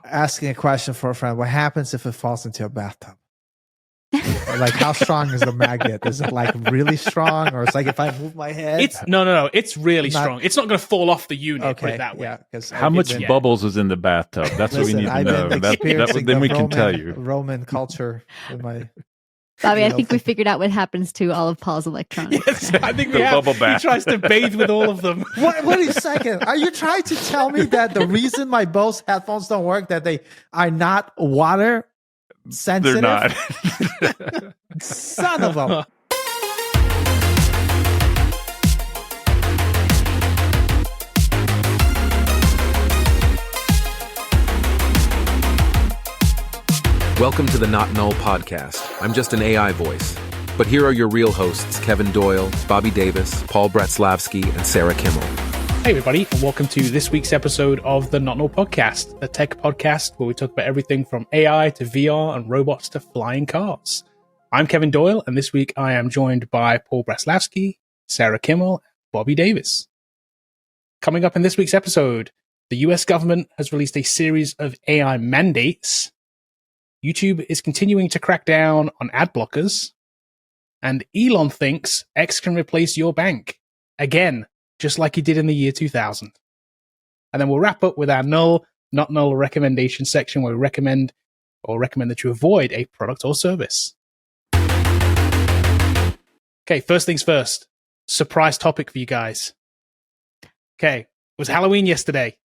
asking a question for a friend. What happens if it falls into a bathtub? Like, how strong is the magnet? Is it like really strong, or it's like if I move my head? It's no. It's really strong. It's not going to fall off the unit. Put it that way. Yeah, because how much bubbles is in the bathtub? That's what we need to know. Then we can tell you. Roman culture in my. Bobby, I think we figured out what happens to all of Paul's electronics. Yes, I think we have. He tries to bathe with all of them. Wait a second. Are you trying to tell me that the reason my Bose headphones don't work, that they are not water sensitive? They're not. Son of a... Welcome to the Not Null Podcast. I'm just an AI voice. But here are your real hosts, Kevin Doyle, Bobby Davis, Paul Bratslavsky, and Sarah Kimmel. Hey everybody, and welcome to this week's episode of the Not Null Podcast, a tech podcast where we talk about everything from AI to VR and robots to flying cars. I'm Kevin Doyle, and this week I am joined by Paul Bratslavsky, Sarah Kimmel, and Bobby Davis. Coming up in this week's episode, the US government has released a series of AI mandates. YouTube is continuing to crack down on ad blockers, and Elon thinks X can replace your bank again, just like he did in the year 2000. And then we'll wrap up with our null, not null recommendation section, where we recommend that you avoid a product or service. Okay, first things first. Surprise topic for you guys. Okay, it was Halloween yesterday.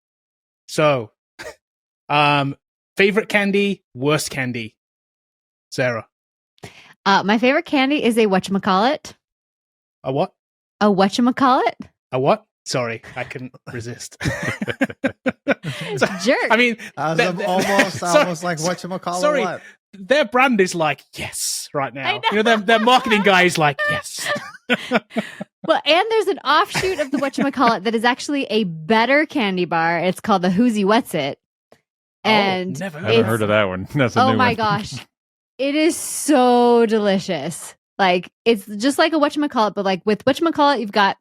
So, favorite candy, worst candy. Sarah. My favorite candy is a whatchamacallit. A what? A whatchamacallit? A what? Sorry, I couldn't resist. So, jerk. I mean, almost like whatchamacallit. Sorry, what? Their brand is like, yes, right now. You know, their marketing guy is like, yes. Well, and there's an offshoot of the whatchamacallit that is actually a better candy bar. It's called the Who's What's It. And never heard of that one. That's a new one. Oh my gosh. It is so delicious. Like, it's just like a whatchamacallit, but like with whatchamacallit, you've got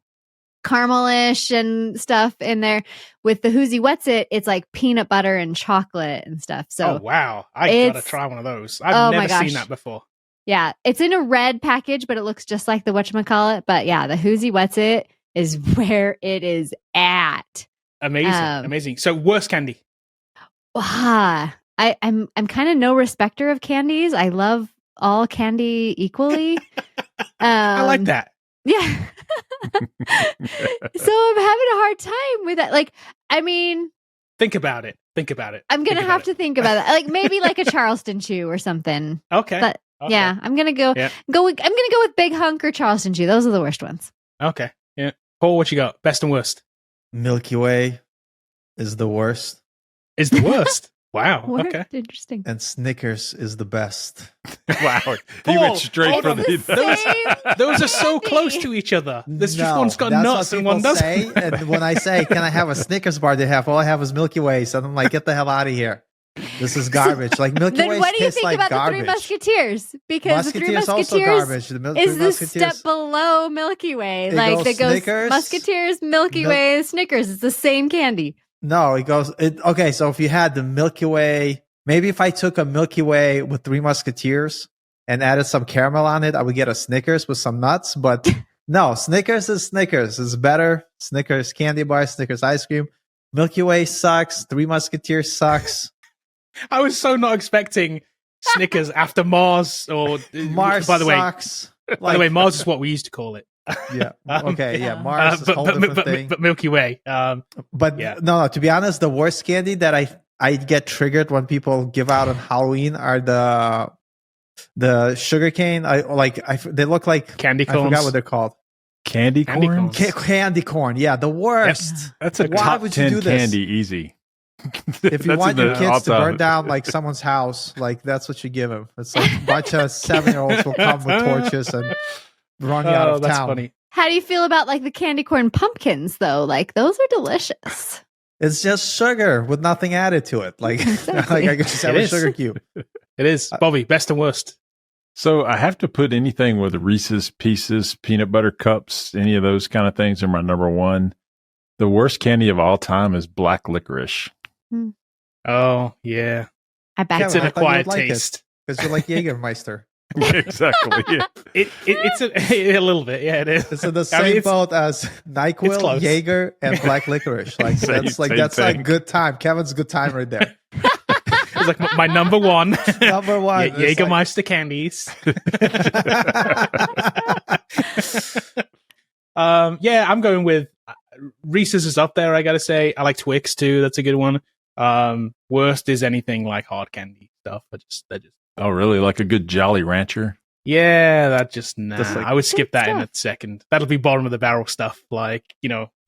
caramelish and stuff in there. With the Who's What's It, it's like peanut butter and chocolate and stuff. So, oh wow, I gotta try one of those. I've never seen that before. Yeah, it's in a red package, but it looks just like the whatchamacallit. But yeah, the Who's What's It is where it is at. Amazing. So, worst candy. I'm kind of no respecter of candies. I love all candy equally. I like that. Yeah. So I'm having a hard time with that. Like, I mean, think about it. I'm gonna have to think about it. Like maybe like a Charleston chew or something. Okay. But yeah, I'm gonna go. I'm gonna go with Big Hunk or Charleston chew. Those are the worst ones. Okay. Yeah. Paul, what you got? Best and worst. Milky Way is the worst. Is the worst. Wow. Okay. Interesting. And Snickers is the best. Wow. You went straight for those are so close to each other. This just one's got nuts and one doesn't. Say, and when I say, can I have a Snickers bar? They have, all I have is Milky Way. So I'm like, get the hell out of here. This is garbage. Like Milky Way tastes like garbage. Then what do you think about the Three Musketeers? Because the Three Musketeers is the step below Milky Way. Like that goes Snickers, Musketeers, Milky Way, Snickers. It's the same candy. No, it goes. Okay, so if you had the Milky Way, maybe if I took a Milky Way with Three Musketeers and added some caramel on it, I would get a Snickers with some nuts. But no, Snickers is Snickers. It's better. Snickers candy bar, Snickers ice cream. Milky Way sucks. Three Musketeers sucks. I was so not expecting Snickers after Mars or Mars. By the way, Mars is what we used to call it. Yeah. Okay. Yeah. Mars is a whole different thing. But Milky Way. No. To be honest, the worst candy that I get triggered when people give out on Halloween are the sugar cane. They look like candy corns. I forgot what they're called. Candy corn. Candy corn. Yeah, the worst. Yep. That's a top 10 candy. Easy. If you want your kids to burn down like someone's house, like that's what you give them. It's like a bunch of 7-year-olds will come with torches and run you out of town. Funny. How do you feel about like the candy corn pumpkins though? Like those are delicious. It's just sugar with nothing added to it. Like, like I just have a sugar cube. It is. Bobby, best and worst. So I have to put anything with Reese's Pieces, peanut butter cups, any of those kind of things are my number one. The worst candy of all time is black licorice. Oh, yeah. I bet. It's an Kevin, I thought you acquired would like it. taste. Because you're like Jägermeister. Exactly. Yeah. It's a little bit. Yeah, it is. It's in the same boat as It's NyQuil, close. Jaeger, and black licorice. Like Same that's thing. like good time. Kevin's good time right there. It's like my number one. Number one. It's like- Jägermeister candies. Yeah, I'm going with Reese's is up there. I gotta say, I like Twix too. That's a good one. Worst is anything like hard candy stuff. They're just. Oh, really? Like a good Jolly Rancher? Yeah, that just nah. Just like- I would skip that in a stuff. second. That'll be bottom of the barrel stuff. Like,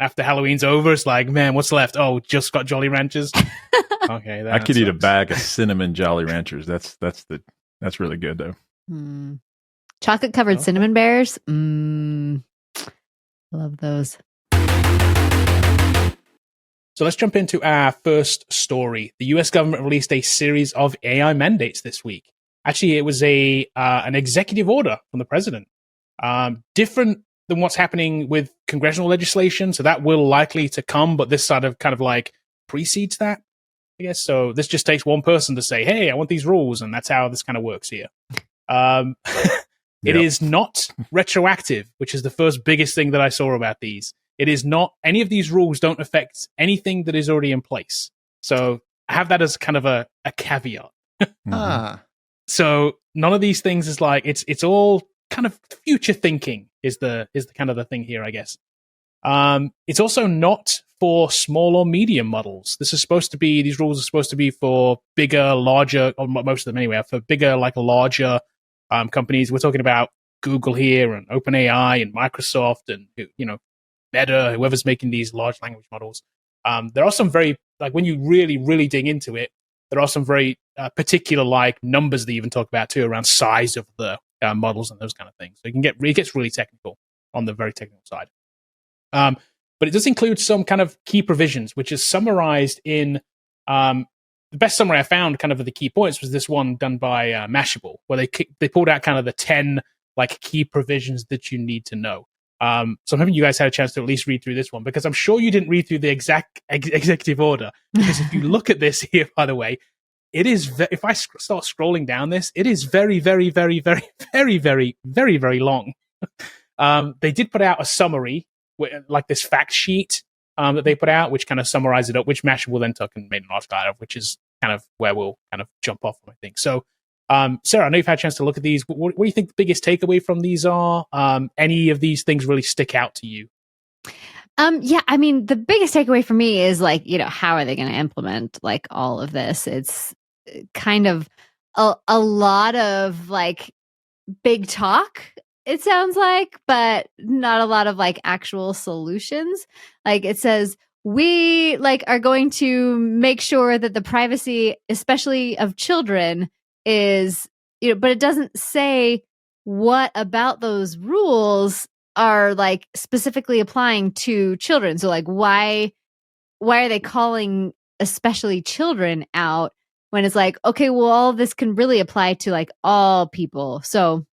after Halloween's over, it's like, man, what's left? Oh, just got Jolly Ranchers. Okay, that I could eat a sucks. bag of cinnamon Jolly Ranchers. That's really good though. Chocolate covered Oh. cinnamon bears. Love those. So let's jump into our first story. The US government released a series of AI mandates this week. Actually, it was an executive order from the president. Different than what's happening with congressional legislation, so that will likely to come, but this sort of kind of like precedes that, I guess. So this just takes one person to say, hey, I want these rules, and that's how this kind of works here. It Yep. is not retroactive, which is the first biggest thing that I saw about these. It is not, any of these rules don't affect anything that is already in place. So I have that as kind of a caveat. Mhm. Ah, So none of these things is like, it's all kind of future thinking is the kind of the thing here, I guess. It's also not for small or medium models. These rules are supposed to be for bigger, larger, or most of them anyway, for bigger, like larger companies. We're talking about Google here and OpenAI and Microsoft and, Meta, whoever's making these large language models. There are some very, like when you really, really dig into it, there are some very particular like numbers they even talk about too around size of the models and those kind of things. So it gets really technical on the very technical side. But it does include some kind of key provisions, which is summarized in the best summary I found kind of the key points was this one done by Mashable, where they pulled out kind of the 10 like key provisions that you need to know. So I'm hoping you guys had a chance to at least read through this one, because I'm sure you didn't read through the exact executive order. Because if you look at this here, by the way, it is, if I start scrolling down this, it is very, very, very, very, very, very, very, very long. They did put out a summary, like this fact sheet that they put out, which kind of summarized it up, which Mashable then took and made an article out of, which is kind of where we'll kind of jump off from, I think. So, Sarah, I know you've had a chance to look at these. What do you think the biggest takeaway from these are? Any of these things really stick out to you? Yeah, I mean, the biggest takeaway for me is like, how are they going to implement like all of this? It's kind of a lot of like big talk, it sounds like, but not a lot of like actual solutions. Like it says, we like are going to make sure that the privacy, especially of children, is, but it doesn't say what about those rules are like specifically applying to children. So like why are they calling especially children out when it's like, okay, well, all of this can really apply to like all people. So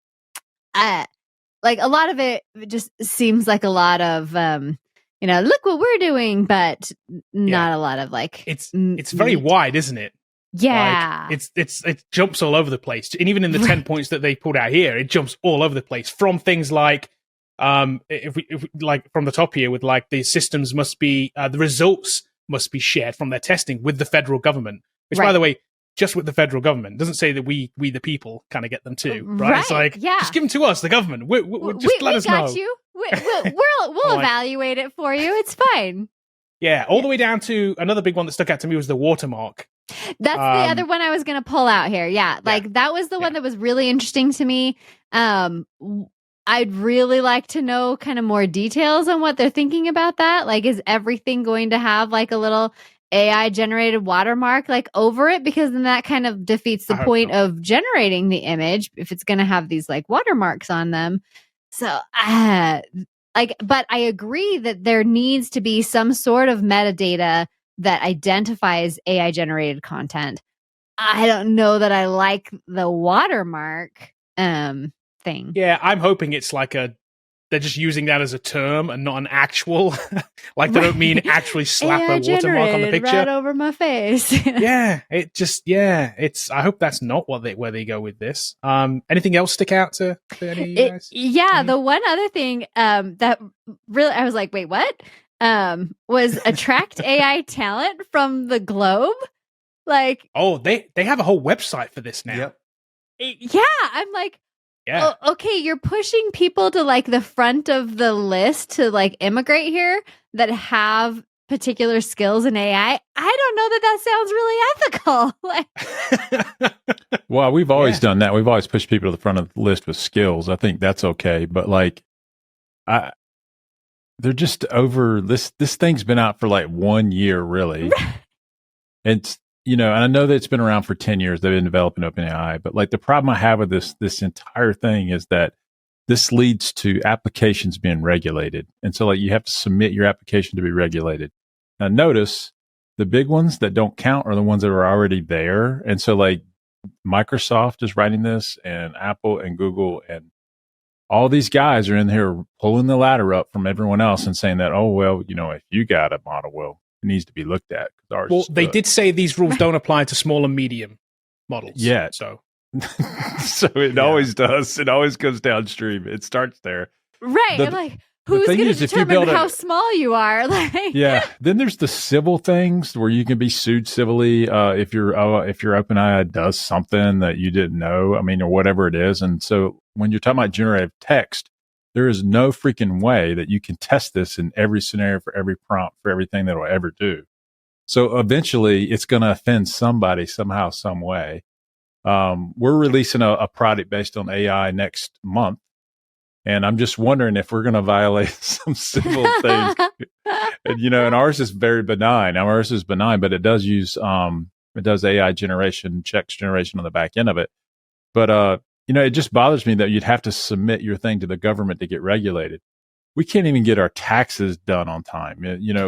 like a lot of it just seems like a lot of look what we're doing, but not a lot of like it's very wide, isn't it? Yeah. Like, it jumps all over the place. And even in the 10 points that they pulled out here, it jumps all over the place, from things like if we like from the top here with like the systems must be the results must be shared from their testing with the federal government, which by the way, just with the federal government, doesn't say that we the people kind of get them too, right? It's like, just give them to us, the government. We just let us know. You. We'll evaluate it for you. It's fine. Yeah, all the way down to another big one that stuck out to me was the watermark. That's the other one I was going to pull out here. Yeah, like that was the one that was really interesting to me. I'd really like to know kind of more details on what they're thinking about that. Like, is everything going to have like a little AI generated watermark like over it? Because then that kind of defeats the point of generating the image if it's going to have these like watermarks on them. So, but I agree that there needs to be some sort of metadata that identifies AI generated content. I don't know that I like the watermark thing. Yeah, I'm hoping it's like a they're just using that as a term and not an actual, like they don't mean actually slap AI a watermark on the picture. right over my face. It's. I hope that's not where they go with this. Anything else stick out to any of you guys? Yeah, the one other thing that really I was like, wait, what? Was attract AI talent from the globe. Like, oh, they have a whole website for this now. Yep. Yeah, I'm like, yeah. Oh, okay, you're pushing people to like the front of the list to like immigrate here that have particular skills in AI. I don't know that sounds really ethical. Well, we've always done that. We've always pushed people to the front of the list with skills. I think that's okay. But like, they're just over this. This thing's been out for like 1 year, really. It's, and I know that it's been around for 10 years. They've been developing OpenAI, but like the problem I have with this entire thing is that this leads to applications being regulated. And so like you have to submit your application to be regulated. Now notice the big ones that don't count are the ones that are already there. And so like Microsoft is writing this and Apple and Google and all these guys are in here pulling the ladder up from everyone else and saying that, oh, well, if you got a model, well, it needs to be looked at. Well, they did say these rules don't apply to small and medium models. Yeah. So it always does. It always goes downstream. It starts there. Right. I'm like, who's going to determine how small you are? Like, yeah. Then there's the civil things where you can be sued civilly if your OpenAI does something that you didn't know. I mean, or whatever it is. And so when you're talking about generative text, there is no freaking way that you can test this in every scenario for every prompt for everything that it'll ever do. So eventually it's going to offend somebody somehow, some way. We're releasing a product based on AI next month. And I'm just wondering if we're going to violate some civil things. And ours is very benign. Now, ours is benign, but it does use, it does AI generation, checks generation on the back end of it. But, it just bothers me that you'd have to submit your thing to the government to get regulated. We can't even get our taxes done on time.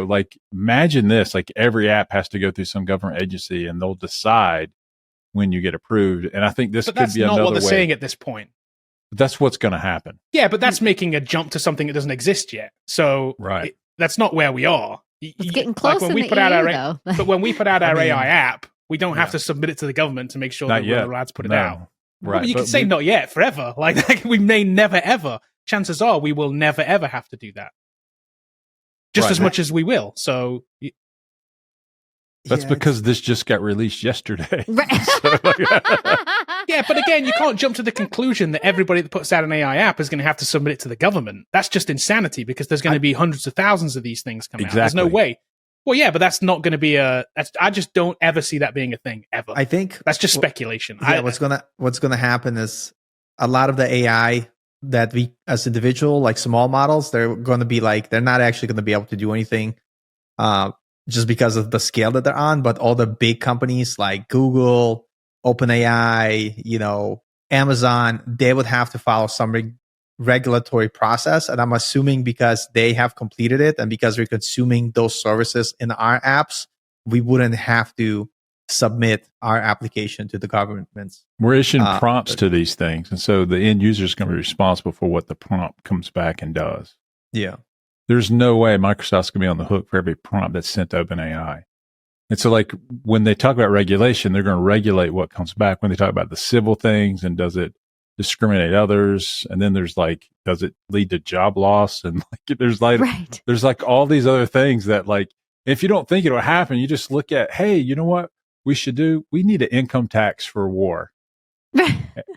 Like imagine this, like every app has to go through some government agency and they'll decide when you get approved. And I think this could be another way. That's not what they're saying at this point. That's what's going to happen. Yeah, but that's making a jump to something that doesn't exist yet. So right. That's not where we are. It's getting close when in we the put EU, out but when we put out our AI app, we don't have to submit it to the government to make sure that we're allowed to put it out. Right. Well, you can say not yet, forever. Like we may never, ever. Chances are we will never, ever have to do that. Just as much as we will. So that's because this just got released yesterday. Yeah, but again, you can't jump to the conclusion that everybody that puts out an AI app is going to have to submit it to the government. That's just insanity because there's going to be hundreds of thousands of these things coming out. There's no way. Well, yeah, but that's not going to be I just don't ever see that being a thing ever. I think that's just speculation. Yeah, what's gonna happen is a lot of the AI that we as individual, like small models, they're going to be like they're not actually going to be able to do anything, just because of the scale that they're on. But all the big companies like Google, OpenAI, Amazon, they would have to follow some regulatory process. And I'm assuming because they have completed it and because we're consuming those services in our apps, we wouldn't have to submit our application to the governments. We're issuing prompts to these things. And so the end user is going to be responsible for what the prompt comes back and does. Yeah. There's no way Microsoft's going to be on the hook for every prompt that's sent to OpenAI. And so like when they talk about regulation, they're going to regulate what comes back. When they talk about the civil things and does it discriminate others, and then there's like, does it lead to job loss? And like, there's like all these other things that like, if you don't think it'll happen, you just look at, hey, you know what we should do? We need an income tax for war.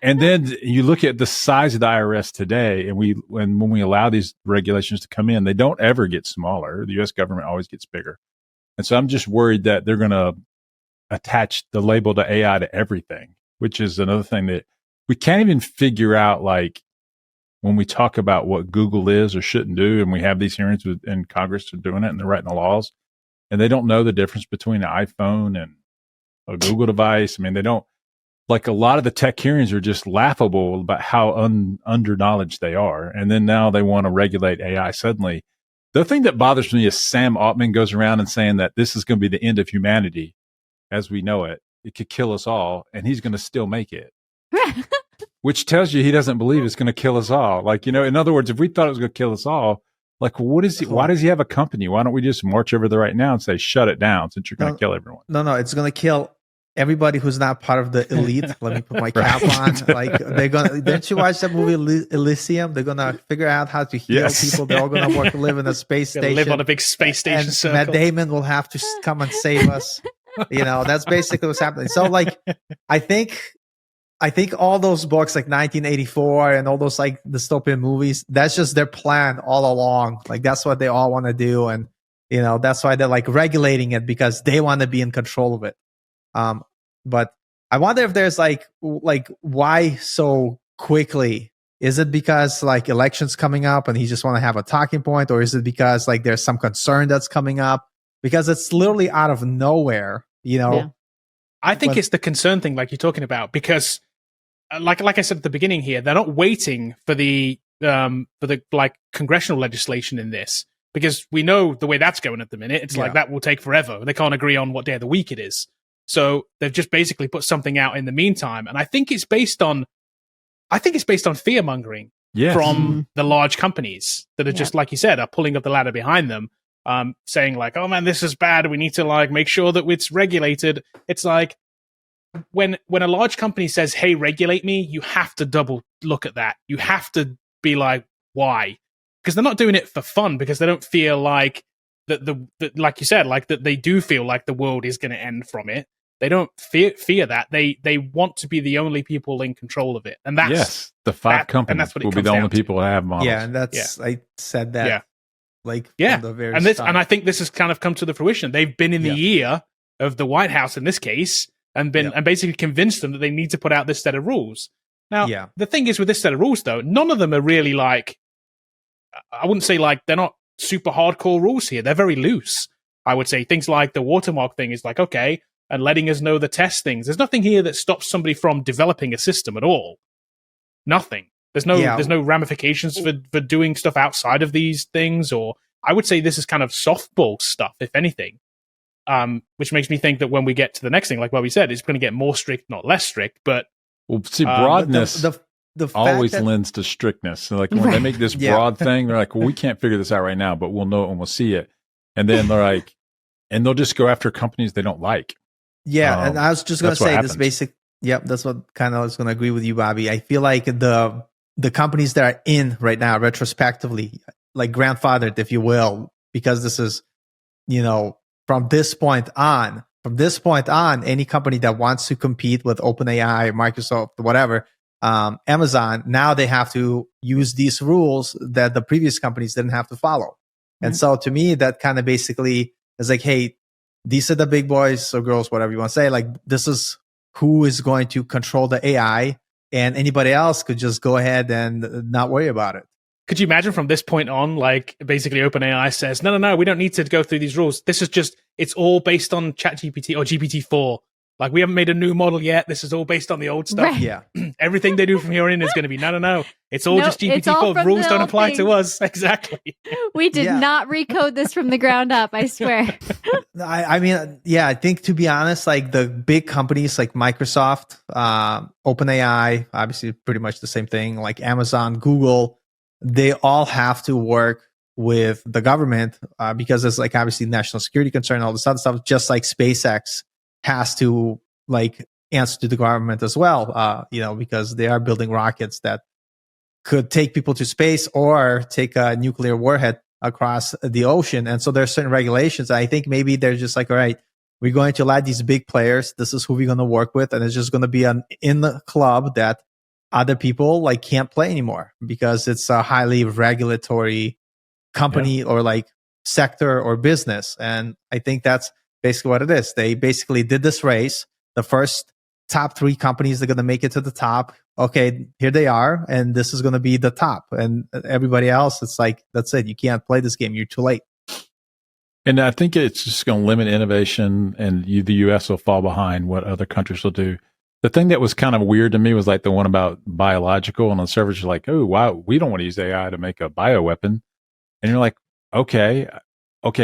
And then you look at the size of the IRS today, and when we allow these regulations to come in, they don't ever get smaller. The U.S. government always gets bigger. And so I'm just worried that they're going to attach the label to AI to everything, which is another thing that we can't even figure out. Like when we talk about what Google is or shouldn't do, and we have these hearings in Congress are doing it and they're writing the laws, and they don't know the difference between an iPhone and a Google device. I mean, they don't. Like a lot of the tech hearings are just laughable about how underknowledge they are. And then now they want to regulate AI suddenly. The thing that bothers me is Sam Altman goes around and saying that this is going to be the end of humanity as we know it. It could kill us all, and he's going to still make it. which tells you he doesn't believe it's going to kill us all. Like, in other words, if we thought it was going to kill us all, like, what is he? Why does he have a company? Why don't we just march over there right now and say, shut it down since you're going to kill everyone? No, it's going to kill everybody who's not part of the elite. Let me put my cap on. Like, they're going to, didn't you watch that movie Elysium? They're going to figure out how to heal people. They're all going to live in a space station. Live on a big space station and circle. Matt Damon will have to come and save us. That's basically what's happening. So, like, I think all those books, like 1984 and all those like dystopian movies, that's just their plan all along. Like, that's what they all want to do. And, that's why they're like regulating it, because they want to be in control of it. But I wonder if there's like why so quickly? Is it because like elections coming up and he just want to have a talking point? Or is it because like there's some concern that's coming up? Because it's literally out of nowhere, Yeah. I think it's the concern thing, like you're talking about, because like I said at the beginning here, they're not waiting for the like congressional legislation in this, because we know the way that's going at the minute. It's like that will take forever. They can't agree on what day of the week it is. So they've just basically put something out in the meantime. And I think it's based on fear mongering from the large companies that are just, like you said, are pulling up the ladder behind them, saying like, oh man, this is bad. We need to like make sure that it's regulated. It's like, when a large company says, hey, regulate me, you have to double look at that. You have to be like, why? Because they're not doing it for fun, because they don't feel like that like you said, like that they do feel like the world is going to end from it. They don't fear that. They want to be the only people in control of it. And that's the five companies, and that's what will be the only people that have models. Yeah, and that's I said that. Yeah. From the very start. And I think this has kind of come to the fruition. They've been in the ear of the White House in this case, and basically convinced them that they need to put out this set of rules. Now, the thing is with this set of rules, though, none of them are really like, I wouldn't say like they're not super hardcore rules here. They're very loose. I would say things like the watermark thing is like, okay, and letting us know the test things. There's nothing here that stops somebody from developing a system at all. Nothing. There's no ramifications for doing stuff outside of these things, or I would say this is kind of softball stuff, if anything. Which makes me think that when we get to the next thing, like what we said, it's going to get more strict, not less strict. But see, broadness the always lends to strictness. So like when they make this broad thing, they're like, well, we can't figure this out right now, but we'll know it when we'll see it. And then they're like, and they'll just go after companies they don't like. Yeah, and I was just going to say this basic. Yep, that's what kind of I was going to agree with you, Bobby. I feel like the companies that are in right now, retrospectively, like grandfathered, if you will, because this is, from this point on, any company that wants to compete with OpenAI, Microsoft, whatever, Amazon, now they have to use these rules that the previous companies didn't have to follow. Mm-hmm. And so to me, that kind of basically is like, hey, these are the big boys or girls, whatever you want to say. Like, this is who is going to control the AI, and anybody else could just go ahead and not worry about it. Could you imagine from this point on, like basically OpenAI says, no, we don't need to go through these rules. This is just, it's all based on ChatGPT or GPT-4. Like, we haven't made a new model yet. This is all based on the old stuff. Right. Yeah. Everything they do from here in is going to be, no. It's all just GPT-4. Rules don't apply to us. Exactly. We did not recode this from the ground up, I swear. I mean, I think, to be honest, like the big companies like Microsoft, OpenAI, obviously pretty much the same thing, like Amazon, Google, they all have to work with the government because it's like obviously national security concern, all this other stuff, just like SpaceX has to like answer to the government as well, because they are building rockets that could take people to space or take a nuclear warhead across the ocean. And so there's certain regulations. I think maybe they're just like, all right, we're going to let these big players, this is who we're going to work with. And it's just going to be in the club that other people like can't play anymore because it's a highly regulatory company or like sector or business. And I think that's basically what it is. They basically did this race. The first top 3 companies that are going to make it to the top. Okay, here they are. And this is going to be the top. And everybody else, it's like, that's it. You can't play this game. You're too late. And I think it's just going to limit innovation, and the U.S. will fall behind what other countries will do. The thing that was kind of weird to me was like the one about biological, and on servers you're like, oh, wow, we don't want to use AI to make a bioweapon. And you're like, okay,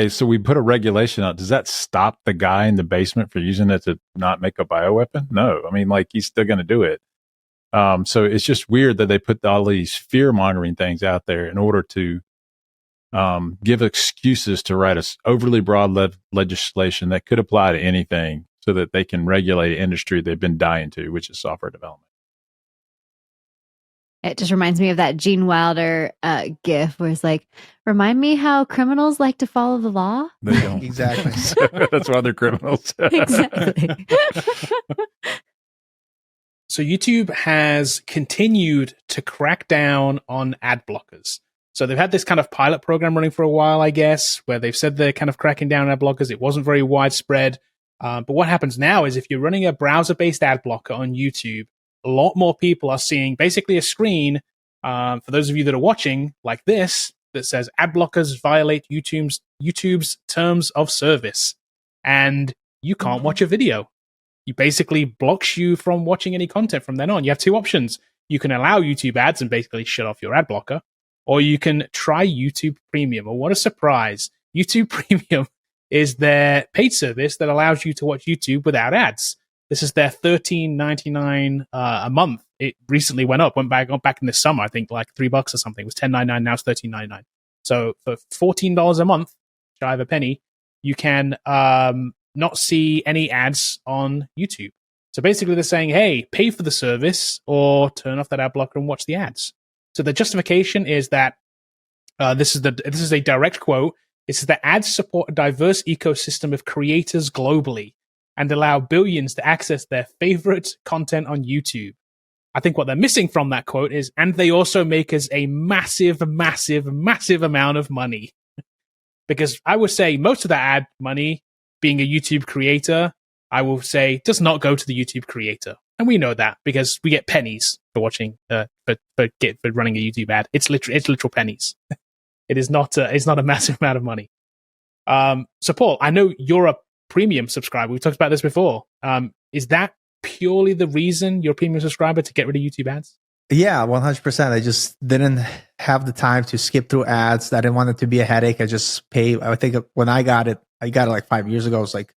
so we put a regulation out. Does that stop the guy in the basement for using it to not make a bioweapon? No. I mean, like, he's still going to do it. So it's just weird that they put all these fear mongering things out there in order to give excuses to write a overly broad legislation that could apply to anything so that they can regulate an industry they've been dying to, which is software development. It just reminds me of that Gene Wilder gif where it's like, remind me how criminals like to follow the law. They don't. Exactly. That's why they're criminals. Exactly. So YouTube has continued to crack down on ad blockers. So they've had this kind of pilot program running for a while, I guess, where they've said they're kind of cracking down on ad blockers. It wasn't very widespread. But what happens now is if you're running a browser-based ad blocker on YouTube, a lot more people are seeing basically a screen, for those of you that are watching, like this, that says ad blockers violate YouTube's terms of service. And you can't watch a video. It basically blocks you from watching any content from then on. You have two options. You can allow YouTube ads and basically shut off your ad blocker, or you can try YouTube Premium. Oh, what a surprise. YouTube Premium is their paid service that allows you to watch YouTube without ads. This is their $13.99 a month. It recently went back in the summer, I think like $3 or something. It was $10.99, now it's $13.99. So for $14 a month, shy of a penny, you can not see any ads on YouTube. So basically they're saying, hey, pay for the service or turn off that ad blocker and watch the ads. So the justification is that this is a direct quote. It says that ads support a diverse ecosystem of creators globally and allow billions to access their favorite content on YouTube. I think what they're missing from that quote is, and they also make us a massive, massive, massive amount of money. Because I would say most of that ad money, being a YouTube creator, I will say does not go to the YouTube creator. And we know that because we get pennies for watching, for running a YouTube ad. It's literal pennies. It's not a massive amount of money. So Paul, I know you're a premium subscriber. We've talked about this before. Is that purely the reason you're a premium subscriber, to get rid of YouTube ads? Yeah, 100%. I just didn't have the time to skip through ads. I didn't want it to be a headache. I just pay. I think when I got it like 5 years ago. It was like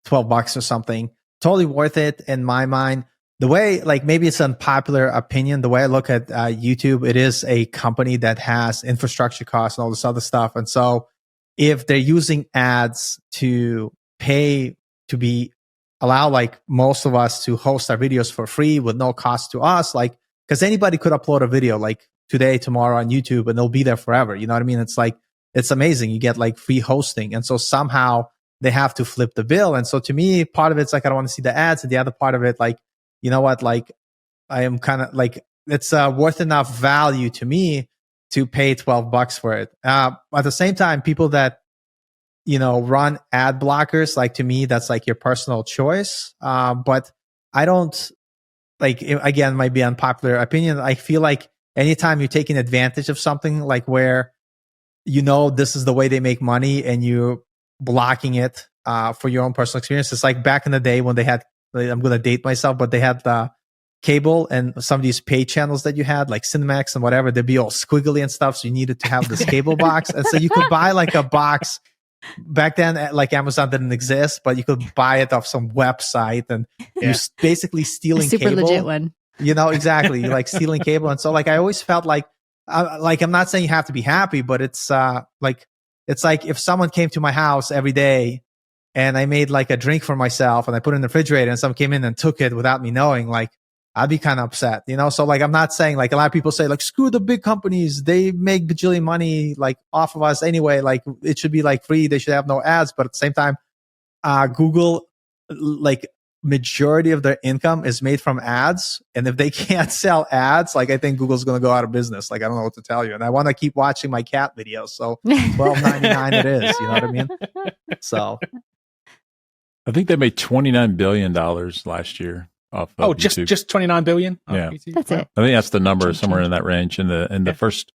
$12 or something. Totally worth it in my mind. The way, like, maybe it's an unpopular opinion. The way I look at YouTube, it is a company that has infrastructure costs and all this other stuff. And so if they're using ads to pay to allow like most of us to host our videos for free with no cost to us, like, because anybody could upload a video like today, tomorrow on YouTube, and they'll be there forever. You know what I mean? It's like, it's amazing. You get like free hosting. And so somehow they have to flip the bill. And so to me, part of it's like, I don't want to see the ads. And the other part of it, like, you know what, like, I am kind of like, it's worth enough value to me to pay $12 for it. At the same time, people that, you know, run ad blockers, like, to me, that's like your personal choice. But I don't, like, again, might be unpopular opinion. I feel like anytime you're taking advantage of something, like where, you know, this is the way they make money and you're blocking it for your own personal experience. It's like back in the day when they had, I'm going to date myself, but they had the cable and some of these pay channels that you had, like Cinemax and whatever, they'd be all squiggly and stuff. So you needed to have this cable box. And so you could buy like a box. Back then, like, Amazon didn't exist, but you could buy it off some website, and you're basically stealing super cable. legit one. You know, exactly. You're like stealing cable. And so, like, I always felt like I'm not saying you have to be happy, but it's like if someone came to my house every day and I made like a drink for myself and I put it in the refrigerator and someone came in and took it without me knowing, like, I'd be kind of upset, you know? So, like, I'm not saying, like, a lot of people say, like, screw the big companies. They make bajillion money, like, off of us anyway. Like, it should be like free. They should have no ads. But at the same time, Google, like, majority of their income is made from ads. And if they can't sell ads, like, I think Google's going to go out of business. Like, I don't know what to tell you. And I want to keep watching my cat videos. So $12.99 it is. You know what I mean? So I think they made $29 billion last year. Just 29 billion. Yeah, that's it. I think that's the number, somewhere in that range. In the first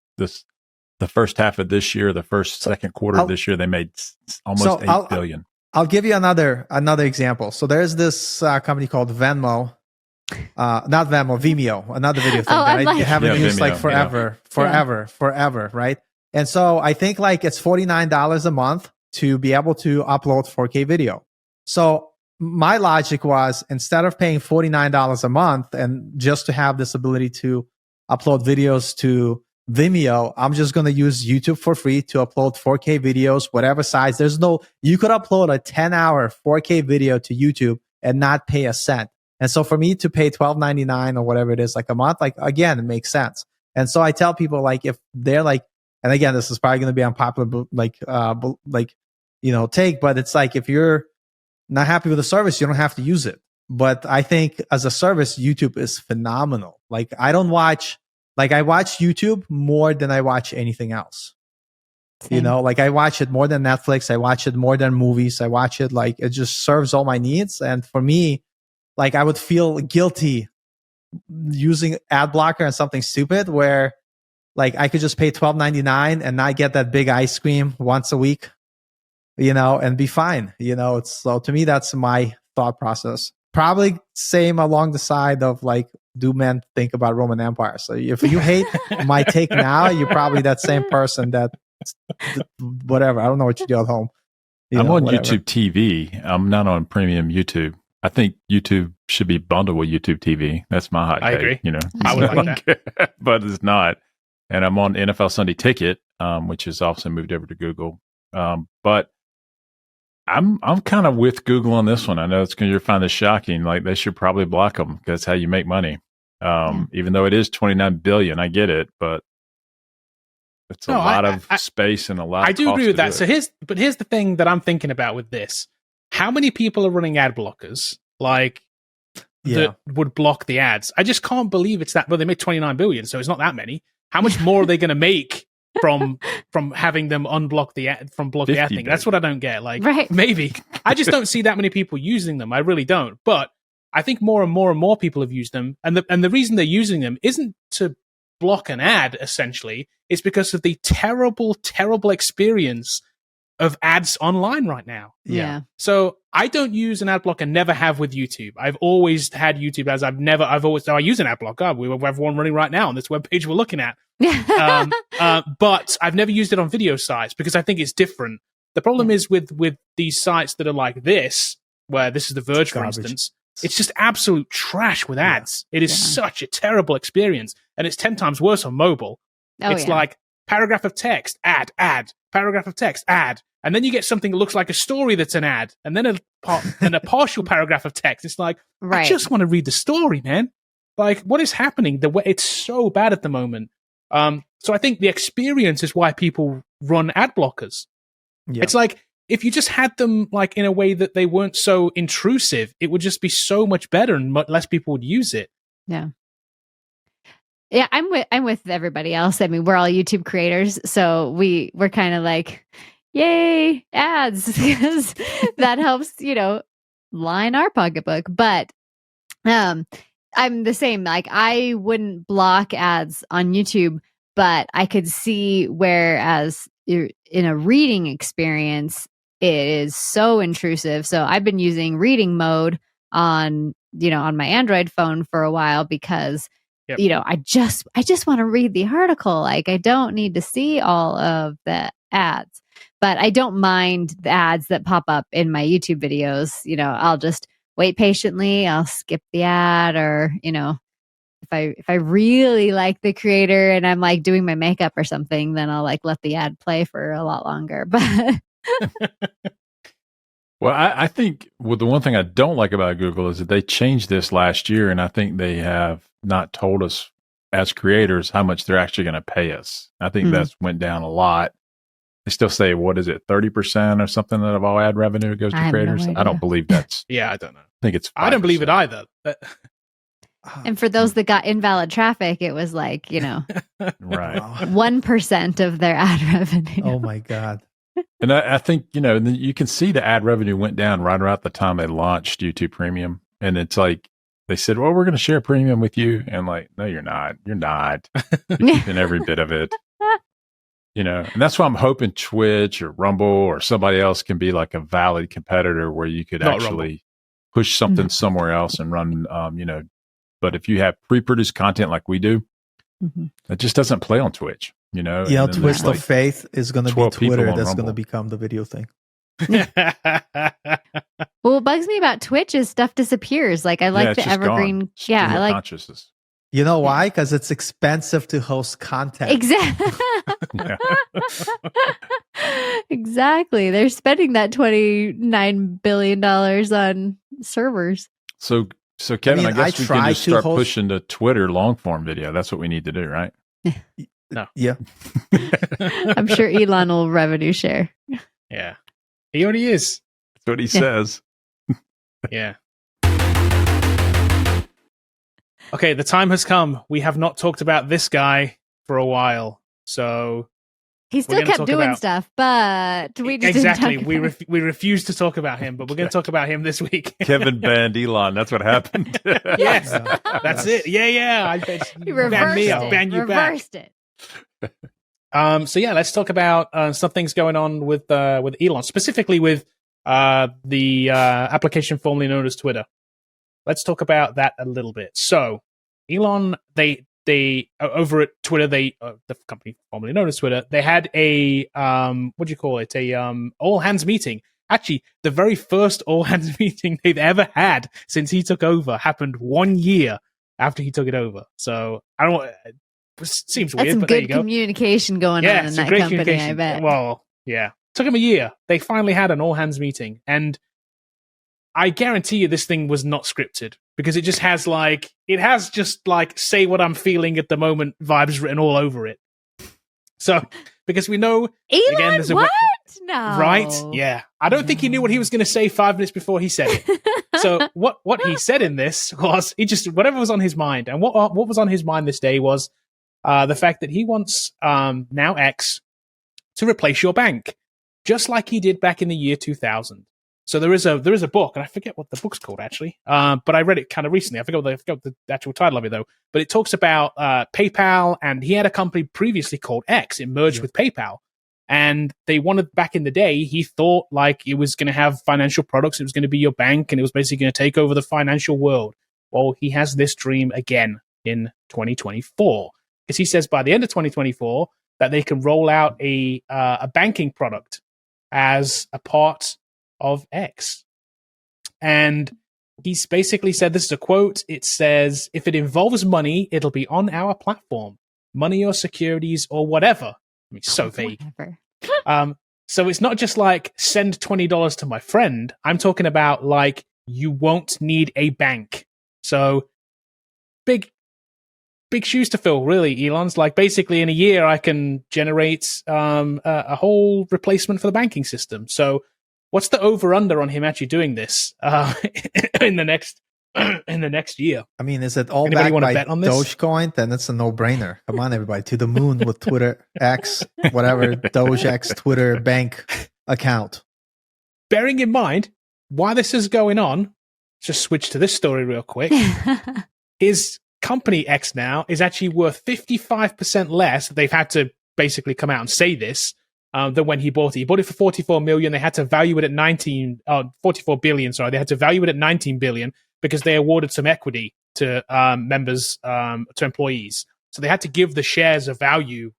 half of this year, second quarter of this year, they made almost $8 billion. I'll give you another example. So there's this company called Venmo, not Venmo, Vimeo, another video thing that I haven't used like forever, right? And so I think like it's $49 a month to be able to upload 4K video. So my logic was, instead of paying $49 a month and just to have this ability to upload videos to Vimeo, I'm just going to use YouTube for free to upload 4K videos, whatever size. You could upload a 10-hour 4K video to YouTube and not pay a cent. And so for me to pay $12.99 or whatever it is, like a month, like, again, it makes sense. And so I tell people, like, if they're like, and again, this is probably going to be unpopular, take, but it's like, if you're not happy with the service, you don't have to use it. But I think as a service, YouTube is phenomenal. Like, I watch YouTube more than I watch anything else. Same. Like, I watch it more than Netflix. I watch it more than movies. I watch it, like, it just serves all my needs. And for me, like, I would feel guilty using ad blocker and something stupid where, like, I could just pay $12.99 and not get that big ice cream once a week, and be fine. So to me, that's my thought process. Probably same along the side of, like, do men think about Roman Empire? So if you hate my take now, you're probably that same person that whatever. I don't know what you do at home. I'm on whatever. YouTube TV. I'm not on premium YouTube. I think YouTube should be bundled with YouTube TV. That's my hot take. I agree. I would like that. But it's not. And I'm on NFL Sunday Ticket, which is also moved over to Google. But I'm kind of with Google on this one. I know you'll find this shocking. Like, they should probably block them because that's how you make money. Even though it is $29 billion, I get it, but it's a lot of space and a lot. I do agree with that. So it. here's the thing that I'm thinking about with this: how many people are running ad blockers that would block the ads? I just can't believe it's that. Well, they make $29 billion, so it's not that many. How much more are they going to make from having them unblock the ad from block the ad thing? That's what I don't get. Like, right. Maybe I just don't see that many people using them. I really don't. But I think more and more people have used them, and the reason they're using them isn't to block an ad. Essentially, it's because of the terrible experience of ads online right now. Yeah. So I don't use an ad blocker, never have with YouTube. I've always had YouTube as I use an ad blocker. We have one running right now on this webpage we're looking at. But I've never used it on video sites because I think it's different. The problem is with these sites that are like this, where this is The Verge, for instance, it's just absolute trash with ads. It is such a terrible experience. And it's 10 times worse on mobile. It's like paragraph of text, ad, paragraph of text, ad. And then you get something that looks like a story that's an ad. And then a partial paragraph of text. It's like, I just want to read the story, man. Like, what is happening? It's so bad at the moment. So I think the experience is why people run ad blockers. Yeah. It's like, if you just had them like in a way that they weren't so intrusive, it would just be so much better and less people would use it. Yeah. Yeah, I'm with everybody else. I mean, we're all YouTube creators, so we're kind of like, yay, ads, because that helps, line our pocketbook. But I'm the same. Like, I wouldn't block ads on YouTube, but I could see whereas you're in a reading experience, it is so intrusive. So I've been using reading mode on my Android phone for a while because I just want to read the article. Like, I don't need to see all of the ads, but I don't mind the ads that pop up in my YouTube videos. I'll just wait patiently. I'll skip the ad, or, if I really like the creator and I'm like doing my makeup or something, then I'll like let the ad play for a lot longer. But well, I think the one thing I don't like about Google is that they changed this last year, and I think they have not told us as creators how much they're actually going to pay us. I think that's went down a lot. They still say, what is it, 30% or something of all ad revenue goes to creators? No, I don't believe that's. Yeah, I don't know. I think it's 5%. I don't believe it either. And for those that got invalid traffic, it was like, right, 1% of their ad revenue. Oh my God. And I think, you can see the ad revenue went down right around the time they launched YouTube Premium. And it's like, they said, well, we're going to share premium with you. And like, no, you're not. You're not. You're keeping every bit of it. And that's why I'm hoping Twitch or Rumble or somebody else can be like a valid competitor where you could actually push something somewhere else and run, but if you have pre-produced content like we do, it just doesn't play on Twitch, Twist of Faith is going to be Twitter that's going to become the video thing. Well, what bugs me about Twitch is stuff disappears. Like I like it's the just evergreen. gone. Yeah, Stream I of like consciousness. You know why? Because it's expensive to host content. exactly. Yeah. Exactly. They're spending that $29 billion on servers. So Kevin, I mean, I guess we try can just to start host- pushing to Twitter long form video. That's what we need to do, right? Yeah. I'm sure Elon will revenue share. Yeah. He already is. That's what he says. Yeah. Okay, the time has come. We have not talked about this guy for a while. So He We're still gonna kept talk doing about- stuff, but we just exactly. didn't talk We about it. we refuse to talk about him, but we're going to talk about him this week. Kevin banned Elon. That's what happened. Yes, Yeah. that's it. Yeah. I bet He you reversed ban me, it. I'll ban you back. Reversed it. So yeah, let's talk about some things going on with Elon, specifically with the application formerly known as Twitter. Let's talk about that a little bit. So Elon, they over at Twitter, the company formerly known as Twitter, they had a what do you call it? A all hands meeting. Actually, the very first all hands meeting they've ever had since he took over happened 1 year after he took it over. So I don't know. It seems That's weird, some but there good you go. communication going on in some that great company, I communication. bet. Well, yeah. Took him a year. They finally had an all hands meeting. And I guarantee you this thing was not scripted because it just has just say what I'm feeling at the moment vibes written all over it. So, because we know, Elon, again, there's a- what? No. right? Yeah. I don't think he knew what he was going to say 5 minutes before he said it. So what he said in this was he just whatever was on his mind, and what was on his mind this day was the fact that he wants now X to replace your bank, just like he did back in the year 2000. So there is a book, and I forget what the book's called actually, but I read it kind of recently. I forgot the actual title of it though. But it talks about PayPal, and he had a company previously called X. It merged with PayPal. And they wanted, back in the day, he thought like it was going to have financial products. It was going to be your bank, and it was basically going to take over the financial world. Well, he has this dream again in 2024. Because he says by the end of 2024 that they can roll out a banking product as a part of X. And he's basically said, this is a quote, it says, if it involves money, it'll be on our platform. Money or securities or whatever. I mean, so vague. Whatever. So it's not just like send $20 to my friend. I'm talking about like you won't need a bank. So big shoes to fill, really. Elon's like basically in a year I can generate a whole replacement for the banking system. So what's the over under on him actually doing this in the next year? I mean, is it all Anybody backed wanna by bet on this? Dogecoin? Then it's a no-brainer. Come on, everybody, to the moon with Twitter X, whatever, Doge X Twitter bank account. Bearing in mind why this is going on, just switch to this story real quick. His company X now is actually worth 55% less. They've had to basically come out and say this than when he bought it. He bought it for 44 million. They had to value it at 44 billion. Sorry, they had to value it at 19 billion because they awarded some equity to members, to employees. So they had to give the shares a value.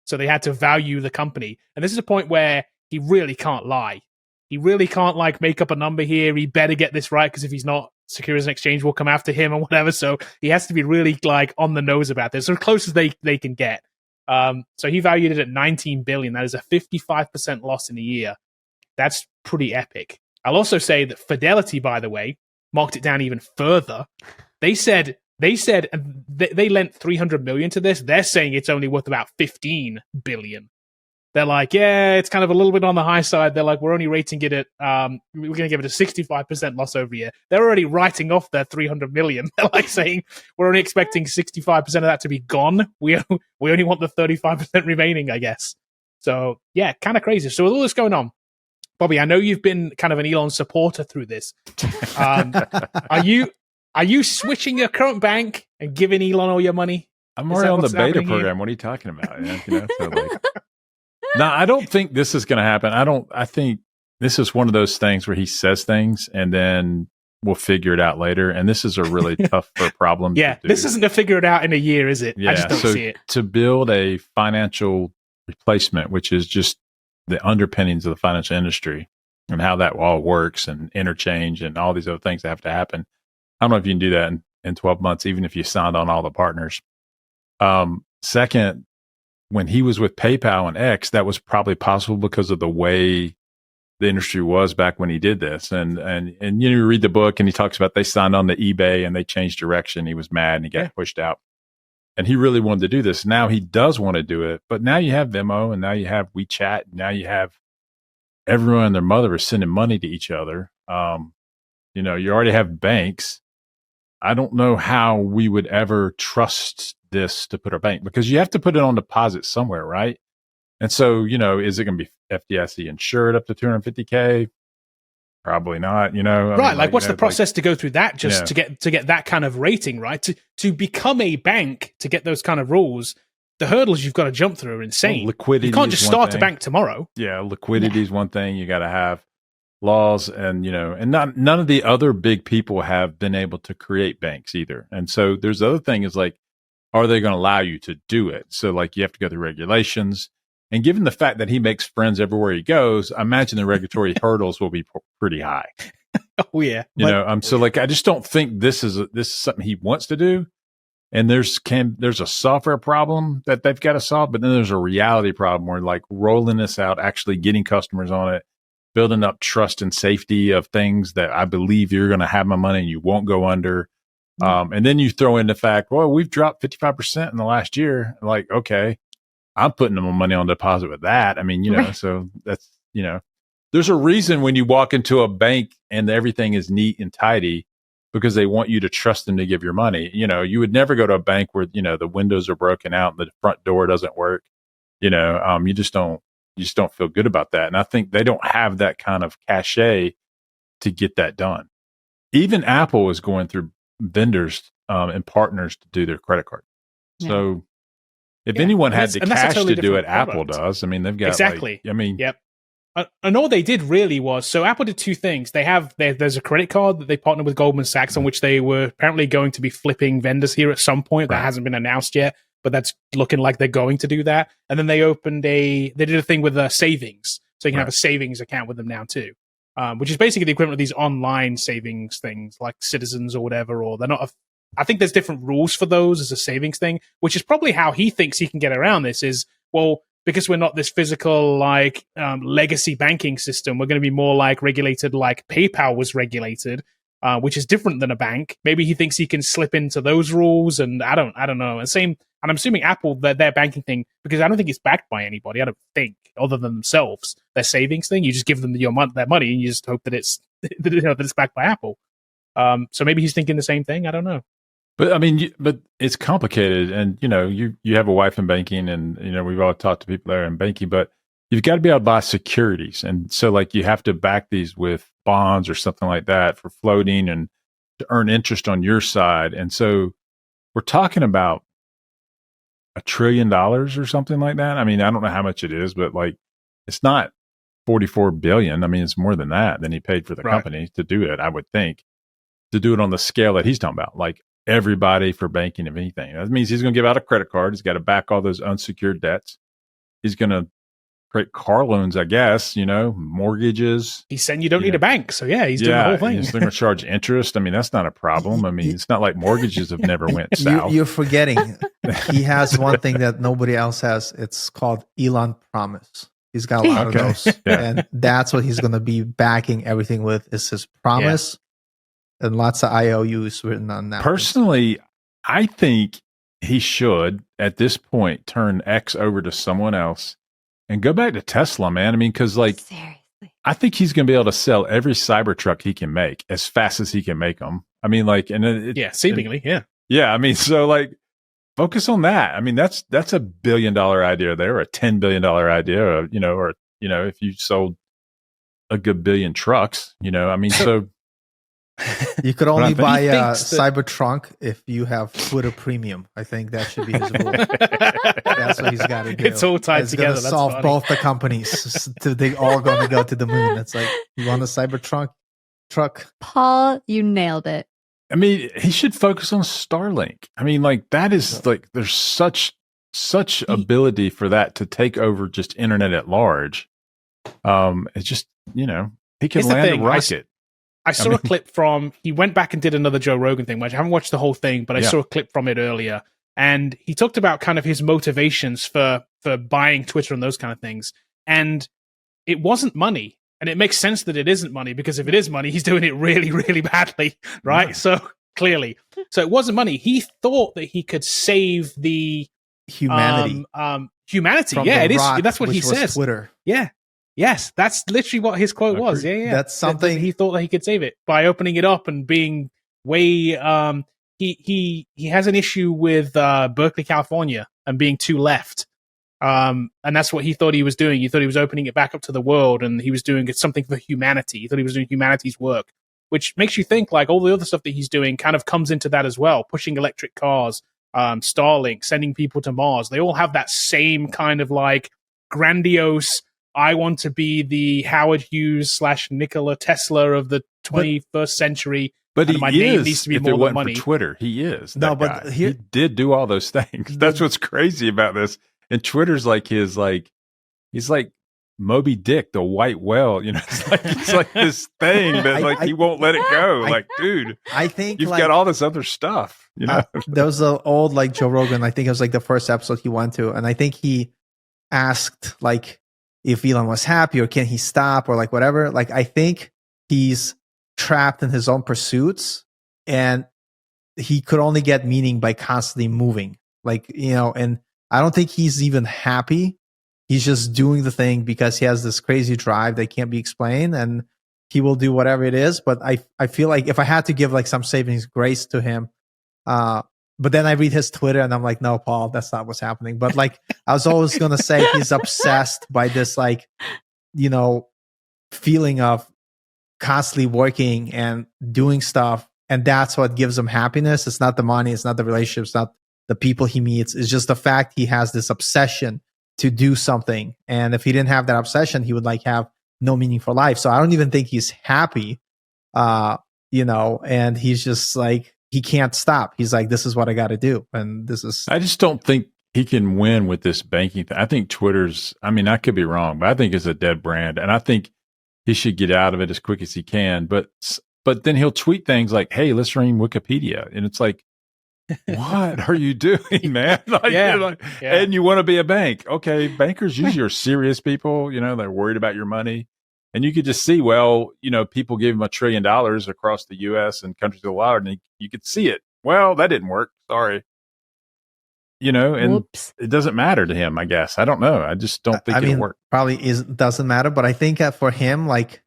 So they had to value the company. And this is a point where he really can't lie. He really can't like make up a number here. He better get this right because if he's not, Securities and Exchange will come after him or whatever. So he has to be really like on the nose about this, as close as they can get. So he valued it at 19 billion. That is a 55% loss in a year. That's pretty epic. I'll also say that Fidelity, by the way, marked it down even further. They said they lent 300 million to this. They're saying it's only worth about 15 billion. They're like, yeah, it's kind of a little bit on the high side. They're like, we're only rating it at, we're going to give it a 65% loss over a year. They're already writing off their 300 million. They're like saying, we're only expecting 65% of that to be gone. We only want the 35% remaining, I guess. So yeah, kind of crazy. So with all this going on, Bobby, I know you've been kind of an Elon supporter through this. Are you switching your current bank and giving Elon all your money? I'm Is already that on the what's beta happening program. here? What are you talking about? So like, no, I don't think this is going to happen. I think this is one of those things where he says things and then we'll figure it out later. And this is a really tough problem. Yeah, to do. this isn't to figure it out in a year, is it? Yeah, I just don't so see it. to build a financial replacement, which is just the underpinnings of the financial industry, and how that all works and interchange and all these other things that have to happen. I don't know if you can do that in 12 months, even if you signed on all the partners. Second, when he was with PayPal and X, that was probably possible because of the way the industry was back when he did this. And you read the book and he talks about they signed on to eBay and they changed direction. He was mad and he got pushed out. And he really wanted to do this. Now he does want to do it. But now you have Venmo and now you have WeChat. And now you have everyone and their mother is sending money to each other. You already have banks. I don't know how we would ever trust this to put our bank, because you have to put it on deposit somewhere, right? And so, is it going to be FDIC insured up to $250K? Probably not, Right. What's the process to go through that to get that kind of rating, right? To become a bank, to get those kind of rules, the hurdles you've got to jump through are insane. Well, liquidity. You can't just start a bank tomorrow. Yeah. Liquidity is one thing. You got to have laws and, and none of the other big people have been able to create banks either. And so there's the other thing is are they going to allow you to do it? So you have to go through regulations. And given the fact that he makes friends everywhere he goes, I imagine the regulatory hurdles will be pretty high. Oh yeah. I just don't think this is something he wants to do. And there's a software problem that they've got to solve, but then there's a reality problem where rolling this out, actually getting customers on it, building up trust and safety of things that I believe you're going to have my money and you won't go under. And then you throw in the fact, well, we've dropped 55% in the last year. Okay, I'm putting my money on deposit with that. I mean, Right. So that's, there's a reason when you walk into a bank and everything is neat and tidy because they want you to trust them to give your money. You would never go to a bank where, the windows are broken out and the front door doesn't work. You just don't feel good about that. And I think they don't have that kind of cachet to get that done. Even Apple is going through vendors and partners to do their credit card. Yeah. So if anyone had the cash totally to do it, product. Apple does. I mean, they've got exactly. Yep. And all they did really was, so Apple did two things. There's a credit card that they partnered with Goldman Sachs on which they were apparently going to be flipping vendors here at some point. Right. That hasn't been announced yet, but that's looking like they're going to do that. And then they did a thing with savings. So you can have a savings account with them now too. Which is basically the equivalent of these online savings things like Citizens or whatever, or they're not. I think there's different rules for those as a savings thing, which is probably how he thinks he can get around this is, well, because we're not this physical legacy banking system, we're going to be more regulated like PayPal was regulated, which is different than a bank. Maybe he thinks he can slip into those rules, and I don't know. And I'm assuming Apple, their banking thing, because I don't think it's backed by anybody. I don't think, other than themselves. Their savings thing, you just give them their money, and you just hope that it's that it's backed by Apple. So maybe he's thinking the same thing. I don't know. But I mean, but it's complicated, and you have a wife in banking, and we've all talked to people there in banking, but you've got to be able to buy securities, and so you have to back these with bonds or something like that for floating and to earn interest on your side, and so we're talking about $1 trillion or something like that. I mean, I don't know how much it is, but it's not 44 billion. I mean, it's more than that than he paid for the company to do it. I would think to do it on the scale that he's talking about, everybody for banking of anything. That means he's going to give out a credit card. He's got to back all those unsecured debts. He's going to create car loans, I guess, mortgages. He's saying you don't need a bank. So he's doing the whole thing. He's going to charge interest. I mean, that's not a problem. I mean, it's not like mortgages have never went south. You're forgetting. He has one thing that nobody else has. It's called Elon Promise. He's got a lot of those. Yeah. And that's what he's going to be backing everything with is his promise. Yeah. And lots of IOUs written on that. Personally, I think he should, at this point, turn X over to someone else and go back to Tesla, man. I mean, because seriously, I think he's going to be able to sell every Cybertruck he can make as fast as he can make them. I mean, seemingly, yeah. Yeah, I mean, so focus on that. I mean, that's a $1 billion idea there, or a $10 billion idea, or if you sold a good billion trucks, I mean, so. You could only buy a Cybertruck if you have Twitter Premium. I think that should be his rule. That's what he's got to do. It's all tied together. It's going to solve both the companies. They all going to go to the moon. It's you want a Cybertruck? Paul, you nailed it. I mean, he should focus on Starlink. I mean, that is there's such ability for that to take over just internet at large. It's just, He can Here's the land a thing, rocket. I saw a clip from, he went back and did another Joe Rogan thing, which I haven't watched the whole thing, but I saw a clip from it earlier. And he talked about kind of his motivations for buying Twitter and those kind of things. And it wasn't money. And it makes sense that it isn't money, because if it is money, he's doing it really, really badly, right? Yeah. So clearly. So it wasn't money. He thought that he could save the humanity. Humanity. Yeah, it is. That's what he says. Twitter. Yeah. Yes, that's literally what his quote was. Yeah. That's something he thought that he could save it by opening it up and being way. He has an issue with Berkeley, California, and being too left. And that's what he thought he was doing. He thought he was opening it back up to the world, and he was doing something for humanity. He thought he was doing humanity's work, which makes you think like all the other stuff that he's doing kind of comes into that as well. Pushing electric cars, Starlink, sending people to Mars. They all have that same kind of like grandiose, I want to be the Howard Hughes / Nikola Tesla of the 21st century. But my name needs to be more than money. For Twitter, he is. No, but guy. He did do all those things. That's what's crazy about this. And Twitter's like he's like Moby Dick, the white whale. You know, it's like this thing that he won't let it go. Dude, I think you've got all this other stuff. You know, there was an old like Joe Rogan. I think it was like the first episode he went to, and I think he asked like if Elon was happy or can he stop or like whatever. Like I think he's trapped in his own pursuits, and he could only get meaning by constantly moving. Like, you know, and I don't think he's even happy. He's just doing the thing because he has this crazy drive that can't be explained, and he will do whatever it is. But I feel like if I had to give like some saving grace to him, but then I read his Twitter and I'm like, no, Paul, that's not what's happening. But like, I was always going to say he's obsessed by this, like, you know, feeling of constantly working and doing stuff. And that's what gives him happiness. It's not the money. It's not the relationships, not the people he meets. It's just the fact he has this obsession to do something. And if he didn't have that obsession, he would like have no meaningful life. So I don't even think he's happy, you know, and he's just like, he can't stop. He's like, this is what I got to do. And this is. I just don't think he can win with this banking thing. I think Twitter's, I mean, I could be wrong, but I think it's a dead brand. And I think he should get out of it as quick as he can. But then he'll tweet things like, hey, let's read Wikipedia. And it's like, what are you doing, man? And you want to be a bank. Okay, bankers usually are serious people. You know, they're worried about your money. And you could just see, well, you know, people gave him $1 trillion across the U.S. and countries of the world, and you could see it. Well, that didn't work. Sorry. You know, and It doesn't matter to him, I guess. I don't know. I just don't think it'll work. Probably doesn't matter, but I think that for him, like,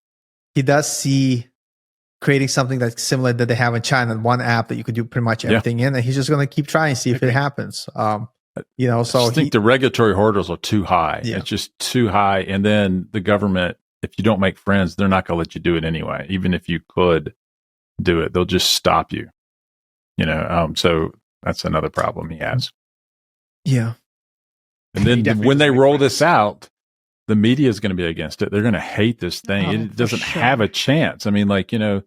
he does see creating something that's similar that they have in China, one app that you could do pretty much everything in, and he's just going to keep trying and see if it happens. You know, so I think the regulatory hurdles are too high. Yeah. It's just too high. And then the government, if you don't make friends, they're not going to let you do it anyway. Even if you could do it, they'll just stop you. You know, so that's another problem he has. Yeah. And then when they roll this out, the media is going to be against it. They're going to hate this thing. It doesn't have a chance. I mean, like, you know,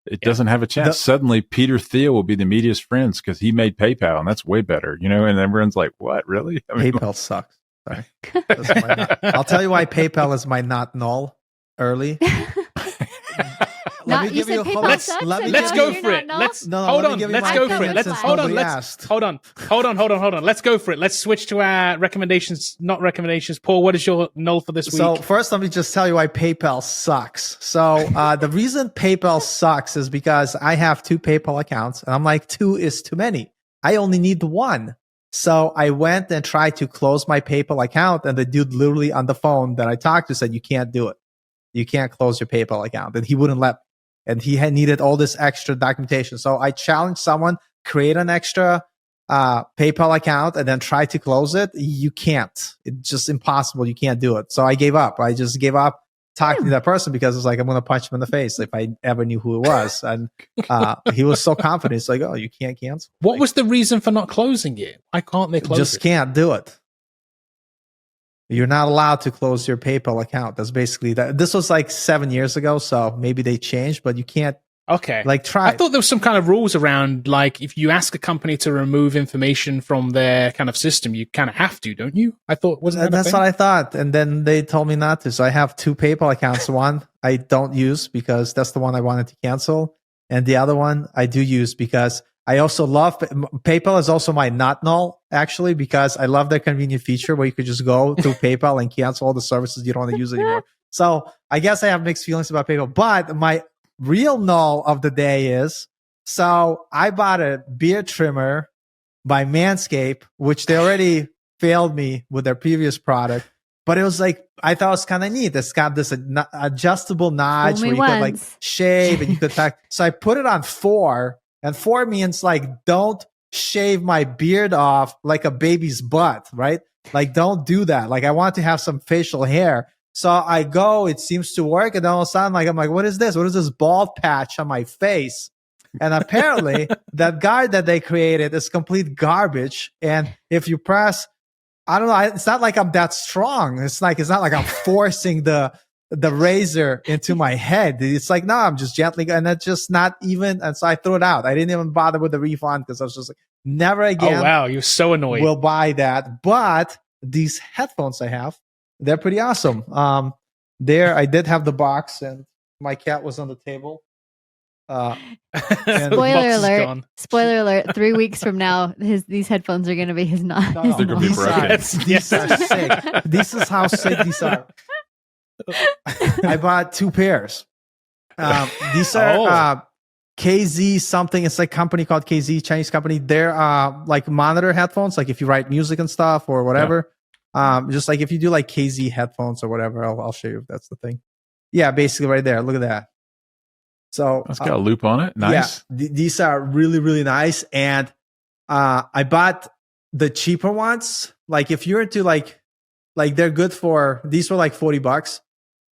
it doesn't have a chance. Suddenly, Peter Thiel will be the media's friends because he made PayPal, and that's way better, you know? And everyone's like, what, really? I mean, PayPal sucks. Sorry. I'll tell you why PayPal is my not null early. Let's go for it. Let's hold on. Let's go for it. Let's go for it. Let's switch to our recommendations, not recommendations. Paul, what is your null for this week? So first, let me just tell you why PayPal sucks. So the reason PayPal sucks is because I have 2 PayPal accounts, and I'm like, 2 is too many. I only need 1. So I went and tried to close my PayPal account, and the dude literally on the phone that I talked to said, you can't do it. You can't close your PayPal account. And he wouldn't let me. And he had needed all this extra documentation. So I challenged someone, create an extra PayPal account and then try to close it. You can't. It's just impossible. You can't do it. So I gave up. I just gave up talking to that person because it's like, I'm going to punch him in the face if I ever knew who it was. And he was so confident. It's like, oh, you can't cancel. What was the reason for not closing it? Why can't they close it? Just can't do it. You're not allowed to close your PayPal account. That's basically that. This was like 7 years ago, so maybe they changed, but you can't Okay. Like, try I it. thought there was some kind of rules around, like, if you ask a company to remove information from their kind of system, you kind of have to, don't you? I thought, wasn't that a That's thing? what I thought. And then they told me not to. So I have 2 PayPal accounts. One I don't use because that's the one I wanted to cancel. And the other one I do use because I also love PayPal is also my not null, actually, because I love their convenient feature where you could just go through PayPal and cancel all the services you don't want to use anymore. So I guess I have mixed feelings about PayPal. But my real null of the day is, so I bought a beard trimmer by Manscaped, which they already failed me with their previous product. But it was like, I thought it was kind of neat. It's got this adjustable notch Only where you could like once. shave and you could tack. So I put it on 4, and 4 means like, don't shave my beard off like a baby's butt, right? Like, don't do that. Like, I want to have some facial hair. So I go, it seems to work. And then all of a sudden, like, I'm like, what is this? What is this bald patch on my face? And apparently that guard that they created is complete garbage. And if you press, I don't know, it's not like I'm that strong. It's not like I'm forcing the razor into my head. It's like, no, I'm just gently, and that's just not even. And so I threw it out. I didn't even bother with the refund because I was just like, never again. Oh, wow. You're so annoyed. Will buy that. But these headphones I have, they're pretty awesome. There, I did have the box, and my cat was on the table. And The Spoiler box is alert! gone. Spoiler alert! 3 weeks from now, these headphones are going to be his not. No, They're gonna be these broken. are- These are sick. This is how sick these are. I bought 2 pairs. These are KZ something. It's like a company called KZ, Chinese company. They're like monitor headphones. Like if you write music and stuff or whatever. Just like if you do like KZ headphones or whatever, I'll show you if that's the thing. Yeah, basically right there. Look at that. So It's got a loop on it. Nice. Yeah, these are really, really nice. And I bought the cheaper ones. Like if you're into like they're good for, these were like $40.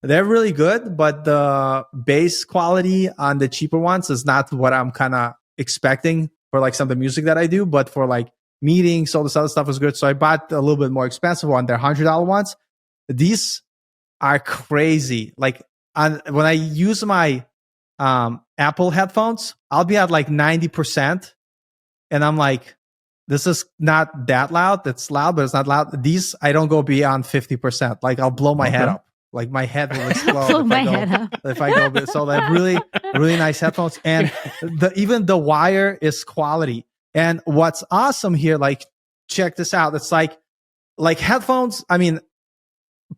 They're really good, but the bass quality on the cheaper ones is not what I'm kind of expecting for like some of the music that I do. But for like meetings, all this other stuff is good. So I bought a little bit more expensive one. They're $100 ones. These are crazy. Like when I use my Apple headphones, I'll be at like 90%. And I'm like, this is not that loud. It's loud, but it's not loud. These, I don't go beyond 50%. Like I'll blow my head up. Like my head will explode. Blow my head up. If I go, so they're really, really nice headphones. And even the wire is quality. And what's awesome here, like, check this out. It's like headphones. I mean,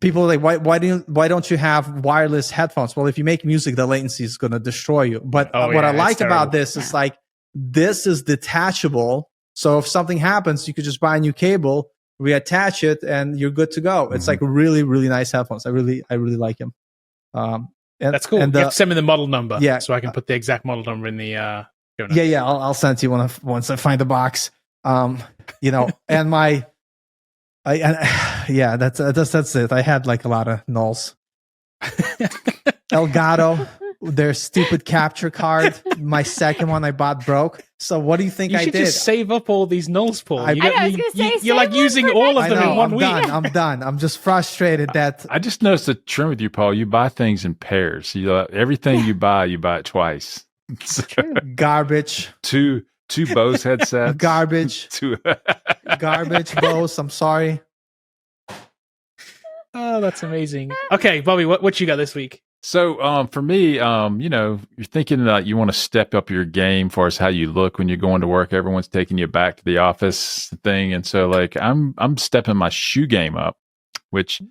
people are like, why don't you have wireless headphones? Well, if you make music, the latency is going to destroy you. But what I like about this is like, this is detachable. So if something happens, you could just buy a new cable, reattach it, and you're good to go. It's like really, really nice headphones. I really like them. That's cool. And you have to send me the model number, yeah, so I can put the exact model number in the show notes. Yeah. I'll send it to you once I find the box. And my, that's it. I had like a lot of nulls. Elgato, their stupid capture card. My second one I bought broke. So what do you think You I should did? just save up all these nulls, Paul. I was going to say, you're like save one using for all of I them know, in one I'm week. done. I'm done. I'm just frustrated that I just noticed a trend with you, Paul. You buy things in pairs. Everything you buy it twice. garbage, two Bose headsets. garbage, Two. garbage, Bose. I'm sorry. Oh, that's amazing. Okay, Bobby, what you got this week? So for me, you're thinking that you want to step up your game as far as how you look when you're going to work. Everyone's taking you back to the office thing. And so like I'm stepping my shoe game up, which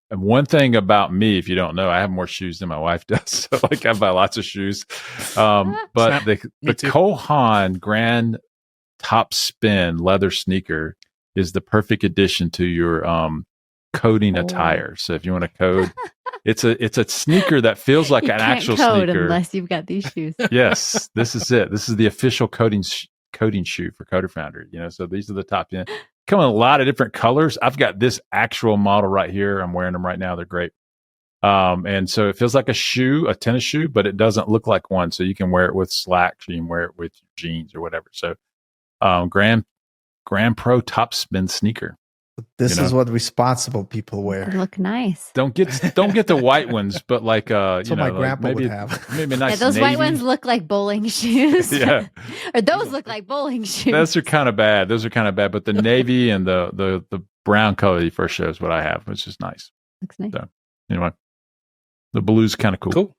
one thing about me, if you don't know, I have more shoes than my wife does. So like I buy lots of shoes. But the Cole Haan Grand Top Spin leather sneaker is the perfect addition to your coding attire. So if you want to code, it's a sneaker that feels like an actual code Oh, sneaker. unless you've got these shoes. Yes, this is it. This is the official coding shoe for Coder Founder. So these are the top 10. Come in a lot of different colors. I've got this actual model right here. I'm wearing them right now. They're great. And so it feels like a tennis shoe, but it doesn't look like one. So you can wear it with slacks, or you can wear it with jeans or whatever. So Grand Pro Top Spin sneaker. This You is know? what responsible people They wear. look nice. Don't get the white ones, but like That's you what my know, like grandpa maybe would have. maybe a nice Yeah, those white navy. ones look like bowling shoes. Yeah. Or those look like bowling shoes. Those are kind of bad. But the navy and the brown color you first shows what I have, which is nice. Looks nice. So anyway, the blue's kind of cool.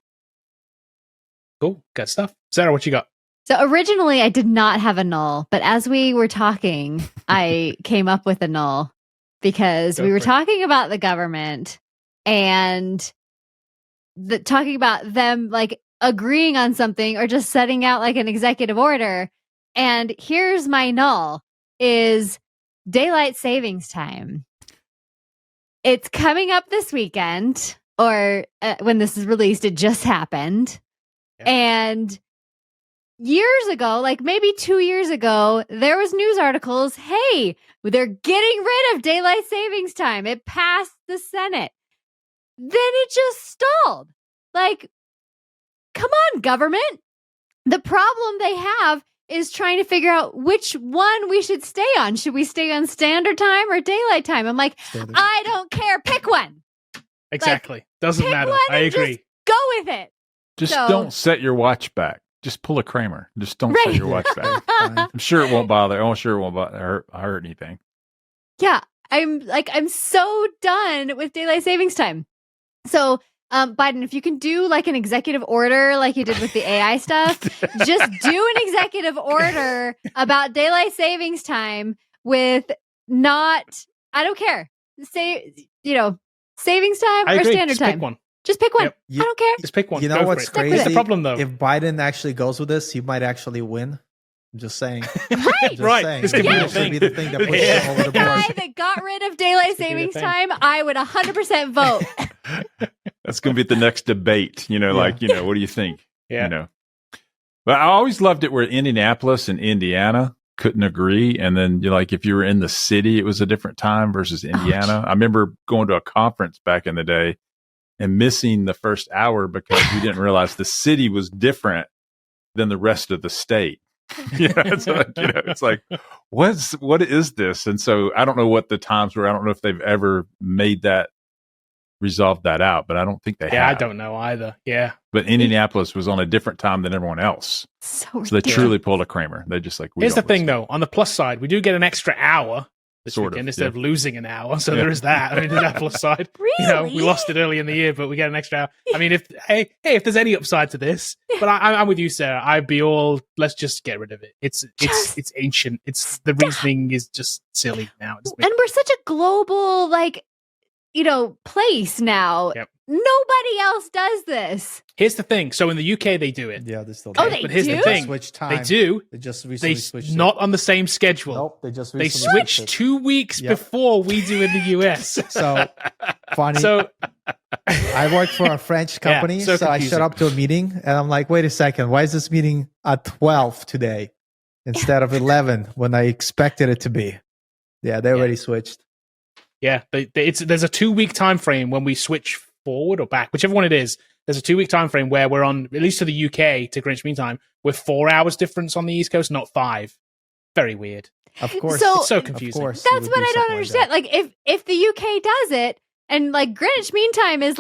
Cool. Good stuff. Sarah, what you got? So originally I did not have a null, but as we were talking, I came up with a null because Go we were for it. talking about the government and talking about them like agreeing on something or just setting out like an executive order. And here's my null is daylight savings time. It's coming up this weekend, or when this is released, it just happened. Yeah. And years ago, like maybe 2 years ago, there was news articles, hey, they're getting rid of daylight savings time. It passed the Senate. Then it just stalled. Like, come on, government. The problem they have is trying to figure out which one we should stay on. Should we stay on standard time or daylight time? I'm like, Standard. I don't care. Pick one. Exactly. Doesn't Pick matter. one I and agree. Just go with it. Just So- don't set your watch back. Just pull a Kramer. Just don't Right. set your watch back. Fine. I'm sure it won't bother. I'm sure it won't hurt anything. Yeah, I'm so done with daylight savings time. So, Biden, if you can do like an executive order like you did with the AI stuff, just do an executive order about daylight savings time with I don't care. Say, savings time I or agree. standard Just time. pick one. Just pick one. Yep. You- I don't care. Just pick one. You know Go for what's it. Stick with crazy? Here's the problem, though. If Biden actually goes with this, he might actually win. I'm just saying. Right. Just Right. saying. This could be the This should thing. be the thing that pushes Yeah. him over the Guy board. that got rid of daylight This could be the savings thing. time, I would 100% vote. That's going to be the next debate. What do you think? Yeah. But I always loved it where Indianapolis and Indiana couldn't agree. And then if you were in the city, it was a different time versus Indiana. I remember going to a conference back in the day and missing the first hour because we didn't realize the city was different than the rest of the state. It's like, what is this? And so I don't know what the times were. I don't know if they've ever resolved that out, but I don't think they Yeah, have. I don't know either. Yeah. But Indianapolis was on a different time than everyone else. So So they ridiculous. truly pulled a Kramer. They just Here's the thing, though. On the plus side, we do get an extra hour this Sort of, weekend instead yeah. of losing an hour. So Yeah. there is that. I mean, there's that plus side. Really? We lost it early in the year, but we get an extra hour. I mean, if there's any upside to this, but I'm with you, Sarah. I'd be all, let's just get rid of it. It's ancient. The reasoning is just silly now. And we're such a global, place now. Yep. Nobody else does this. Here's the thing. So in the UK, they do it. Yeah, they still Oh, do. they But here's do? the thing. Switch time. They do. They just They recently switched it. not on the same schedule. Nope, they just They recently switch it. 2 weeks Yep. before we do in the US. So funny. So I work for a French Yeah, company, so so I confusing. showed up to a meeting and I'm like, wait a second, why is this meeting at 12 today instead of 11 when I expected it to be? Yeah, they already switched. yeah, there's a 2 week time frame when we switch forward or back, whichever one it is. There's a 2 week time frame where we're on, at least to the UK, to Greenwich Mean Time, with 4 hours difference on the East Coast, not 5. Very weird. Of course. So- It's so of confusing. course you That's would what do I don't something understand. that. Like, if the UK does it, and Greenwich Mean Time is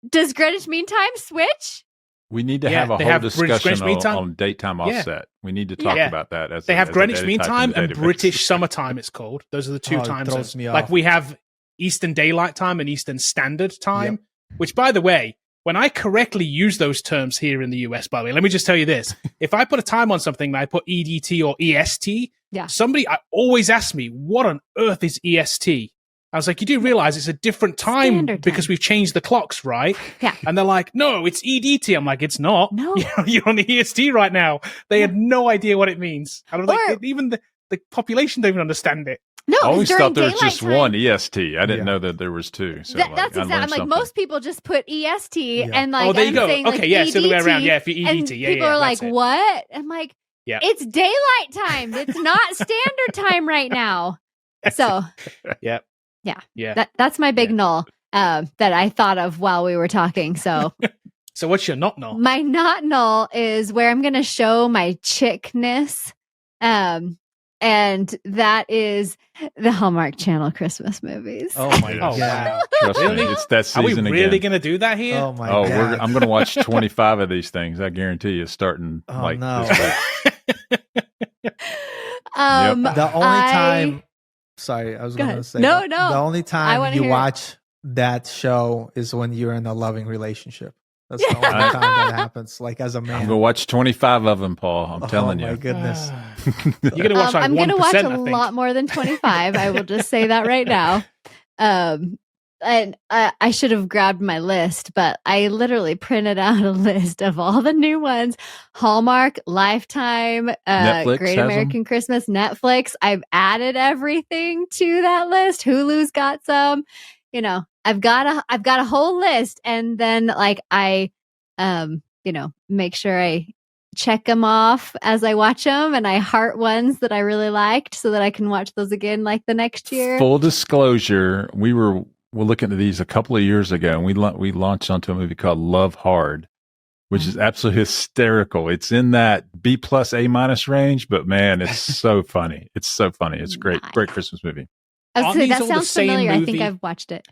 does Greenwich Mean Time switch? We need to Yeah, have a they whole have British discussion Greenwich Mean Time. on daytime Yeah. offset. We need to talk Yeah. about that. They have Greenwich data Mean type Time in the and database. British Summertime, it's called. Those are the two Oh, it time throws zones. me Like off. we have Eastern Daylight Time and Eastern Standard Time, which, by the way, when I correctly use those terms here in the US, by the way, let me just tell you this. If I put a time on something and I put EDT or EST, somebody I always asks me, what on earth is EST? I was like, you do realize it's a different time Standard because time. we've changed the clocks, right? Yeah. And they're like, no, it's EDT. I'm like, it's not. No. You're on the EST right now. They had no idea what it means. I was Or- like, even the population don't even understand it. No, I always during thought there was daylight just time, one EST. I didn't Yeah. know that there was two. So that's I exactly. learned I'm like, something. most people just put EST Yeah. and oh, there you I'm go. saying, Okay, yeah, it's the other way around. Yeah, if you and EDT, yeah, people yeah, are like, that's it. what? I'm like, Yeah. it's daylight time. It's not standard time right now. So Yeah. that's my big Yeah. null that I thought of while we were talking. So So what's your not null? my not null is where I'm going to show my chickness. and that is the Hallmark Channel Christmas movies. Oh my Oh, god! wow. Trust Really? me, it's that Are we season really again. going to do that here? Oh my Oh, god! I'm going to watch 25 of these things. I guarantee you, starting Oh, like no. this week. The only time. Sorry, I was Go going to ahead. say. No, the- no. The only I time wanna you hear it. watch that show is when you're in a loving relationship. That's the only time that happens. Like as a man. I'm going to watch 25 of them, Paul. I'm telling Oh my you. goodness. You're going to watch like I'm 1%, going to watch I a think. lot more than 25. I will just say that right now. And I should have grabbed my list, but I literally printed out a list of all the new ones: Hallmark, Lifetime, Netflix Great has American Christmas, Netflix. I've added everything to that list. Hulu's got some. You know, I've got a whole list, and then like I, make sure I check them off as I watch them, and I heart ones that I really liked so that I can watch those again like the next year. Full disclosure, we're looking at these a couple of years ago, and we launched onto a movie called Love Hard, which is absolutely hysterical. It's in that B+ A- range, but man, it's so funny. It's so funny. It's great, Nice. great Christmas movie. I was Aren't gonna say, these that all the sounds same familiar. I think movie? I've watched it.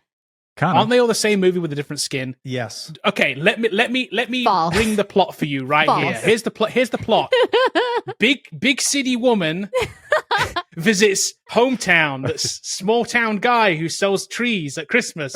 Kind Aren't of. they all the same movie with a different skin? Yes. Okay, let me False. bring the plot for you right here. False. Here's the plot. Here's the plot. Big city woman visits hometown. That's small town guy who sells trees at Christmas.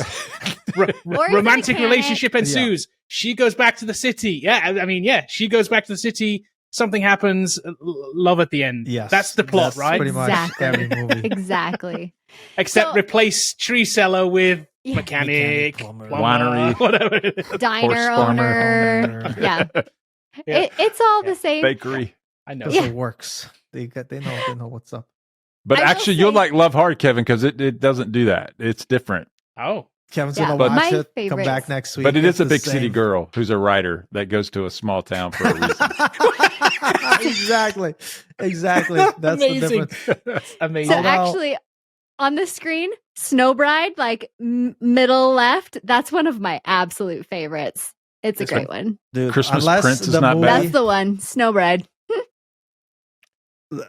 Or he's in a Romantic mechanic. relationship ensues. She goes back to the city. Yeah, I mean, yeah, she goes back to the city. Something happens. Love at the end. Yes. That's the plot, That's right? Pretty much Exactly. every movie. Exactly. Except So- replace tree seller with Yeah. mechanic, Plumber. Winery. whatever. it is. Diner Horse farmer. owner. Yeah. Yeah. It's all the same. Bakery. I know. Because it works. They know what's up. But I will actually, you'll say- like Love Hard, Kevin, because it doesn't do that. It's different. Oh, Kevin's Yeah, gonna but watch my it. Come favorites- back next week. But it It's is a the big city same. girl who's a writer that goes to a small town for a reason. Exactly. That's Amazing. the difference. amazing. So Although- actually, on the screen, Snow Bride, like middle left, that's one of my absolute favorites. It's a It's great one. Dude, Christmas unless Prince is the not movie, bad. That's the one, Snow Bride.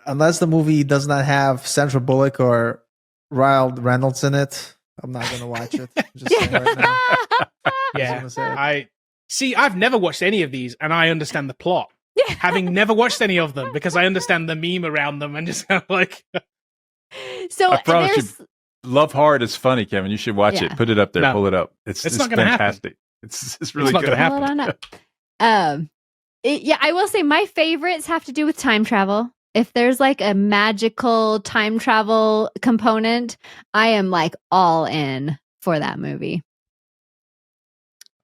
unless the movie does not have Sandra Bullock or Ryan Reynolds in it, I'm not gonna watch it. I'm just saying right now. yeah, gonna say it. I see. I've never watched any of these, and I understand the plot. Having never watched any of them, because I understand the meme around them, and just kind of like, So I promise you, there's Love Hard is funny, Kevin. You should watch Yeah. it. Put it up there. No. Pull it up. It's It's not gonna happen. fantastic. It's really not good. gonna happen. Hold on up. Yeah, I will say my favorites have to do with time travel. If there's like a magical time travel component, I am like all in for that movie.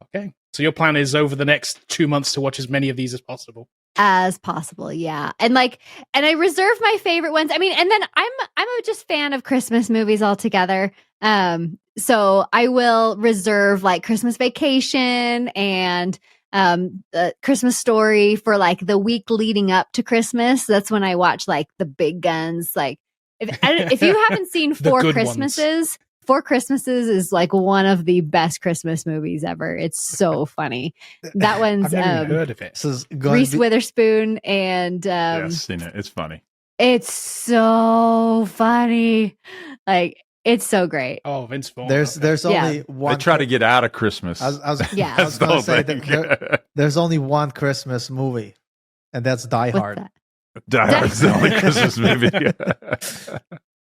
okay. So your plan is over the next 2 months to watch as many of these as possible. As possible, yeah. And I reserve my favorite ones. I mean, and then I'm a just fan of Christmas movies altogether. So I will reserve like Christmas Vacation and the Christmas Story for like the week leading up to Christmas. That's when I watch like the big guns. Like if you haven't seen The Four good ones. Christmases, Four Christmases is like one of the best Christmas movies ever. It's so funny. That one's I've never even heard of it. This is going Reese to be, Witherspoon, and Yeah, I've seen it. It's funny. it's so funny. Like it's so great. Oh, Vince Vaughn. there's okay. Yeah. only one. They try to get out of Christmas. I was Yeah. I was That's the gonna whole say thing. that there's only one Christmas movie, and that's Die What's Hard. that? Die Hard's the only Christmas movie.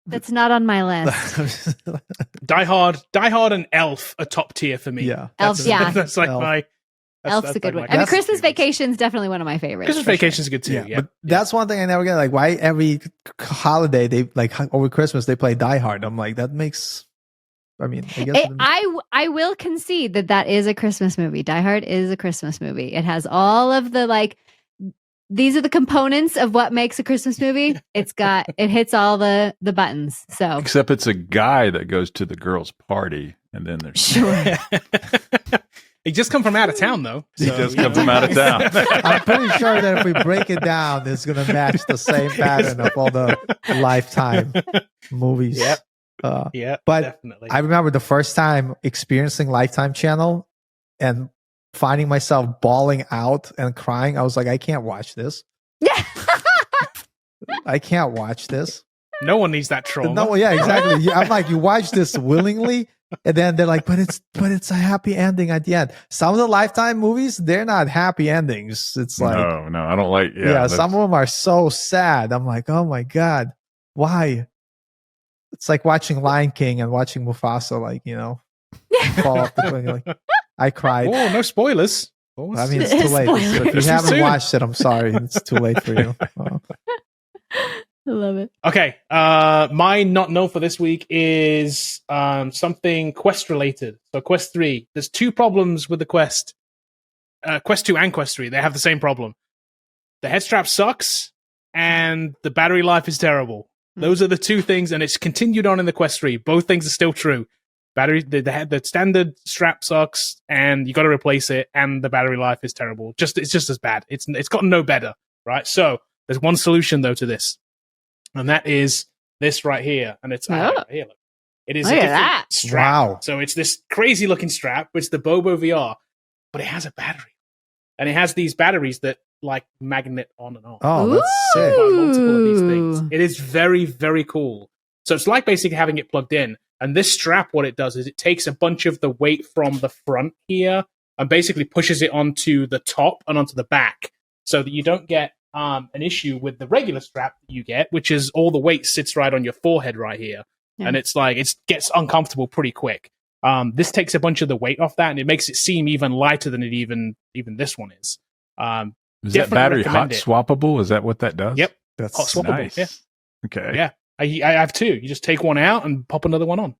That's not on my list. Die Hard, and Elf are top tier for me. Yeah. Elf, That's- yeah. that's like Elf. my. Elf's a good like one. my I mean, That's- Christmas Vacation is definitely one of my favorites. Christmas for sure. Vacation's good too. Yeah, Yeah, but that's one thing I never get. Like, why every holiday they like over Christmas they play Die Hard? I'm like, that makes. I mean, I guess. I will concede that is a Christmas movie. Die Hard is a Christmas movie. It has all of the like. These are the components of what makes a Christmas movie. It hits all the buttons. So Except it's a guy that goes to the girl's party, and then there's sure. He just come from out of town though. he so, just you comes know. from out of town. I'm pretty sure that if we break it down, it's gonna match the same pattern of all the Lifetime movies. Yep. Uh, Yeah, But definitely. I remember the first time experiencing Lifetime Channel and finding myself bawling out and crying. I was like, I can't watch this. I can't watch this. No one needs that trauma. No, yeah, exactly. Yeah, I'm like, you watch this willingly, and then they're like, but it's a happy ending at the end. Some of the Lifetime movies, they're not happy endings. It's like, no, I don't like. yeah, some of them are so sad. I'm like, oh my god, why? It's like watching Lion King and watching Mufasa, like, fall off the cliff. Like, I cried. Oh, no spoilers. I mean, it's too late. So if you haven't watched it, I'm sorry. It's too late for you. Oh. I love it. Okay. My not know for this week is something Quest related. So Quest 3. There's two problems with the Quest. Quest 2 and Quest 3. They have the same problem. The head strap sucks and the battery life is terrible. Those are the two things, and it's continued on in the Quest 3. Both things are still true. The standard strap sucks, and you got to replace it, and the battery life is terrible. It's just as bad. It's gotten no better, right? So there's one solution though to this, and that is this right here, and it's here. Look. It is a different strap. Wow. So it's this crazy looking strap, it's the Bobo VR, but it has a battery, and it has these batteries that like magnet on and off. Oh, that's sick. Multiple of these things. It is very, very cool. So it's like basically having it plugged in. And this strap, what it does is it takes a bunch of the weight from the front here and basically pushes it onto the top and onto the back so that you don't get an issue with the regular strap that you get, which is all the weight sits right on your forehead right here. Yeah. And it's like, it gets uncomfortable pretty quick. This takes a bunch of the weight off that, and it makes it seem even lighter than it even this one is. Is that battery hot swappable? Is that what that does? Yep. That's hot swappable. Nice. Yeah. Okay. Yeah. I have two. You just take one out and pop another one on.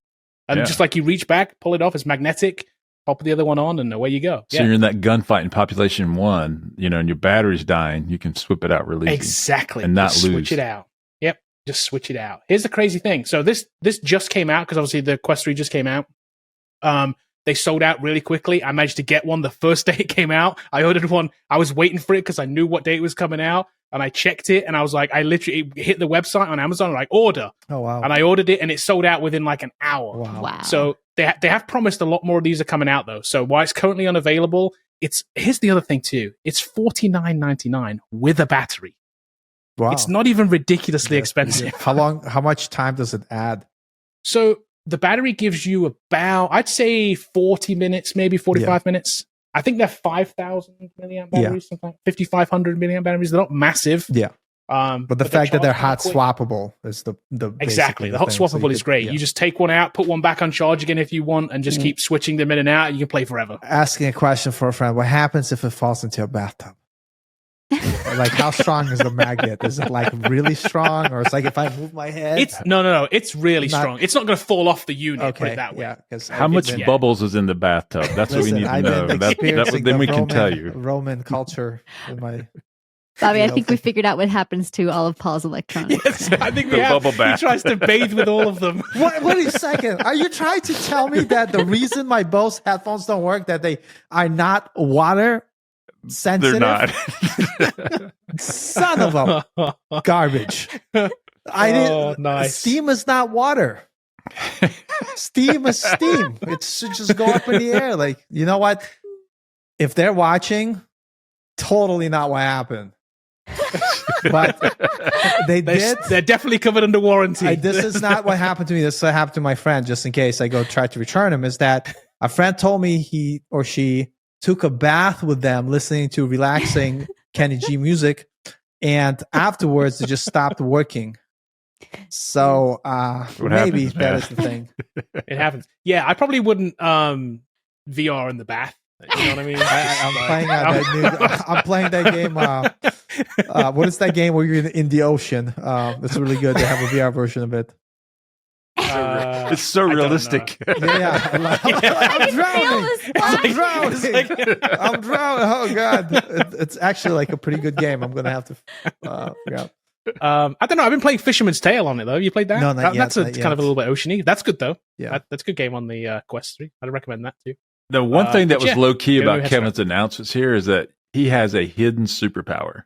And just like you reach back, pull it off, it's magnetic, pop the other one on, and away you go. So you're in that gunfight in Population 1, and your battery's dying, you can swip it out really easy. Exactly. And not just lose. Switch it out. Yep. Just switch it out. Here's the crazy thing. So this just came out, because obviously the Quest 3 just came out. They sold out really quickly. I managed to get one the first day it came out. I ordered one. I was waiting for it because I knew what day it was coming out. And I checked it, and I was like, I literally hit the website on Amazon, like, order. Oh, wow. And I ordered it, and it sold out within like an hour. Wow. So they have promised a lot more of these are coming out, though. So while it's currently unavailable, here's the other thing, too. It's $49.99 with a battery. Wow. It's not even ridiculously expensive. How much time does it add? So the battery gives you about, I'd say 40 minutes, maybe 45 minutes. I think they're 5,000 milliamp batteries, something like 5,500 milliamp batteries. They're not massive. Yeah. But the fact that they're hot swappable is the exactly. The hot swappable is great. You just take one out, put one back on charge again if you want, and just keep switching them in and out. You can play forever. Asking a question for a friend: what happens if it falls into a bathtub? Like, how strong is the magnet? Is it like really strong, or it's like if I move my head? It's no. It's really strong. It's not going to fall off the unit. Okay, put it that way. Yeah. How much bubbles is in the bathtub? That's what we need to know. Then we can tell you. Roman culture in my. Bobby, I think we figured out what happens to all of Paul's electronics. Yes, I think we have. Bubble bath. He tries to bathe with all of them. Wait a second. Are you trying to tell me that the reason my Bose headphones don't work, that they are not water sensitive? They're not. Son of a garbage. I didn't. Nice. Steam is not water. Steam is steam. It should just go up in the air. Like, you know what? If they're watching, totally not what happened. But they're definitely covered under warranty. This is not what happened to me. This is what happened to my friend, just in case I go try to return him, is that a friend told me he or she took a bath with them listening to relaxing Kenny G music, and afterwards it just stopped working. So maybe that is the thing. It happens. Yeah, I probably wouldn't VR in the bath. You know what I mean? I'm playing that game. What is that game where you're in the ocean? It's really good. They have a VR version of it. It's so realistic. Yeah. I'm drowning. Oh God, it's actually like a pretty good game. I'm gonna have to figure out. I don't know. I've been playing Fisherman's Tale on it though. You played that? No, not yet. That's kind of a little bit oceany. That's good though. Yeah, that's a good game on the Quest 3. I'd recommend that too. The one thing that was low key about Kevin's announcements here is that he has a hidden superpower.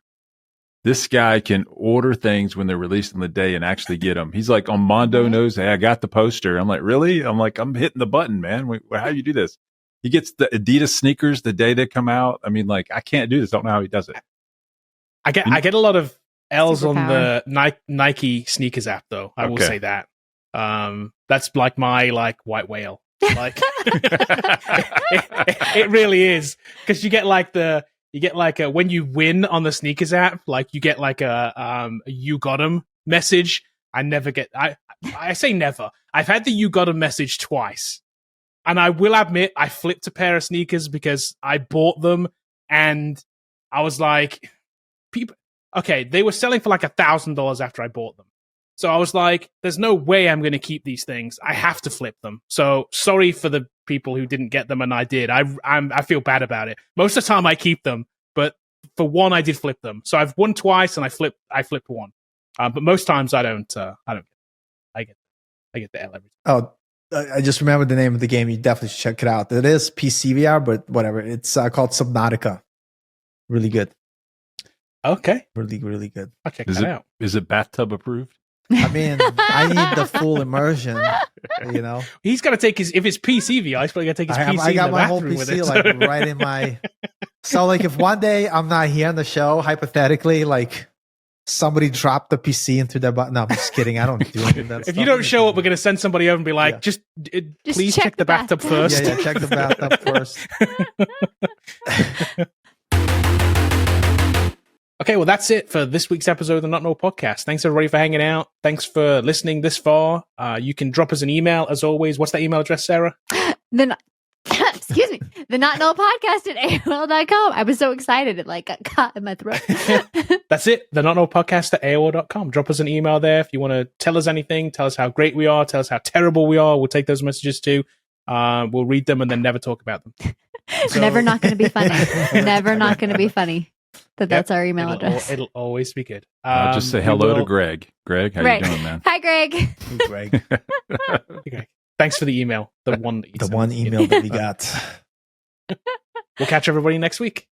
This guy can order things when they're released in the day and actually get them. He's like on Mondo knows, hey, I got the poster. I'm like, really? I'm like, I'm hitting the button, man. How do you do this? He gets the Adidas sneakers the day they come out. I mean, like, I can't do this. I don't know how he does it. I get a lot of L's on Superpower. the Nike sneakers app, though. I will Okay. say that. That's like my white whale. Like it really is, because you get like when you win on the sneakers app, like you get like a you got 'em message. I never get. I say never. I've had the you got 'em message twice, and I will admit I flipped a pair of sneakers because I bought them and I was like, people. Okay, they were selling for like $1,000 after I bought them. So I was like, there's no way I'm going to keep these things. I have to flip them. So sorry for the people who didn't get them and I did. I feel bad about it. Most of the time I keep them, but for one I did flip them. So I've won twice and I flipped one. But most times I don't. I get the L every time. Oh, I just remembered the name of the game. You definitely should check it out. It is PC VR, but whatever. It's called Subnautica. Really good. Okay, Really, really good. I'll check Is that it out. is it bathtub approved? I mean, I need the full immersion. You know, He's got to take his, if it's PC VR, he's probably got to take his PC I got in the my whole bathroom with PC it. like right in my. So like, if one day I'm not here on the show, hypothetically, like somebody dropped the PC into their butt. No, I'm just kidding. I don't do any of that. If you don't show up, we're going to send somebody over and be like, Yeah. please check the bathtub first. Yeah, check the bathtub first. Okay, well, that's it for this week's episode of the Not Null Podcast. Thanks, everybody, for hanging out. Thanks for listening this far. You can drop us an email, as always. What's that email address, Sarah? Excuse me. The Not Null Podcast at AOL.com. I was so excited. It like got caught in my throat. That's it. The Not Null Podcast at AOL.com. Drop us an email there if you want to tell us anything. Tell us how great we are. Tell us how terrible we are. We'll take those messages too. We'll read them and then never talk about them. So- Never not going to be funny. Never not going to be funny. That's our email It'll address. It'll always be good. I'll just say we hello to will- Greg. Greg, how Right. you doing, man? Hi, Greg. Greg, Okay. Thanks for the email. The one that you the sent. one email that we got. We'll catch everybody next week.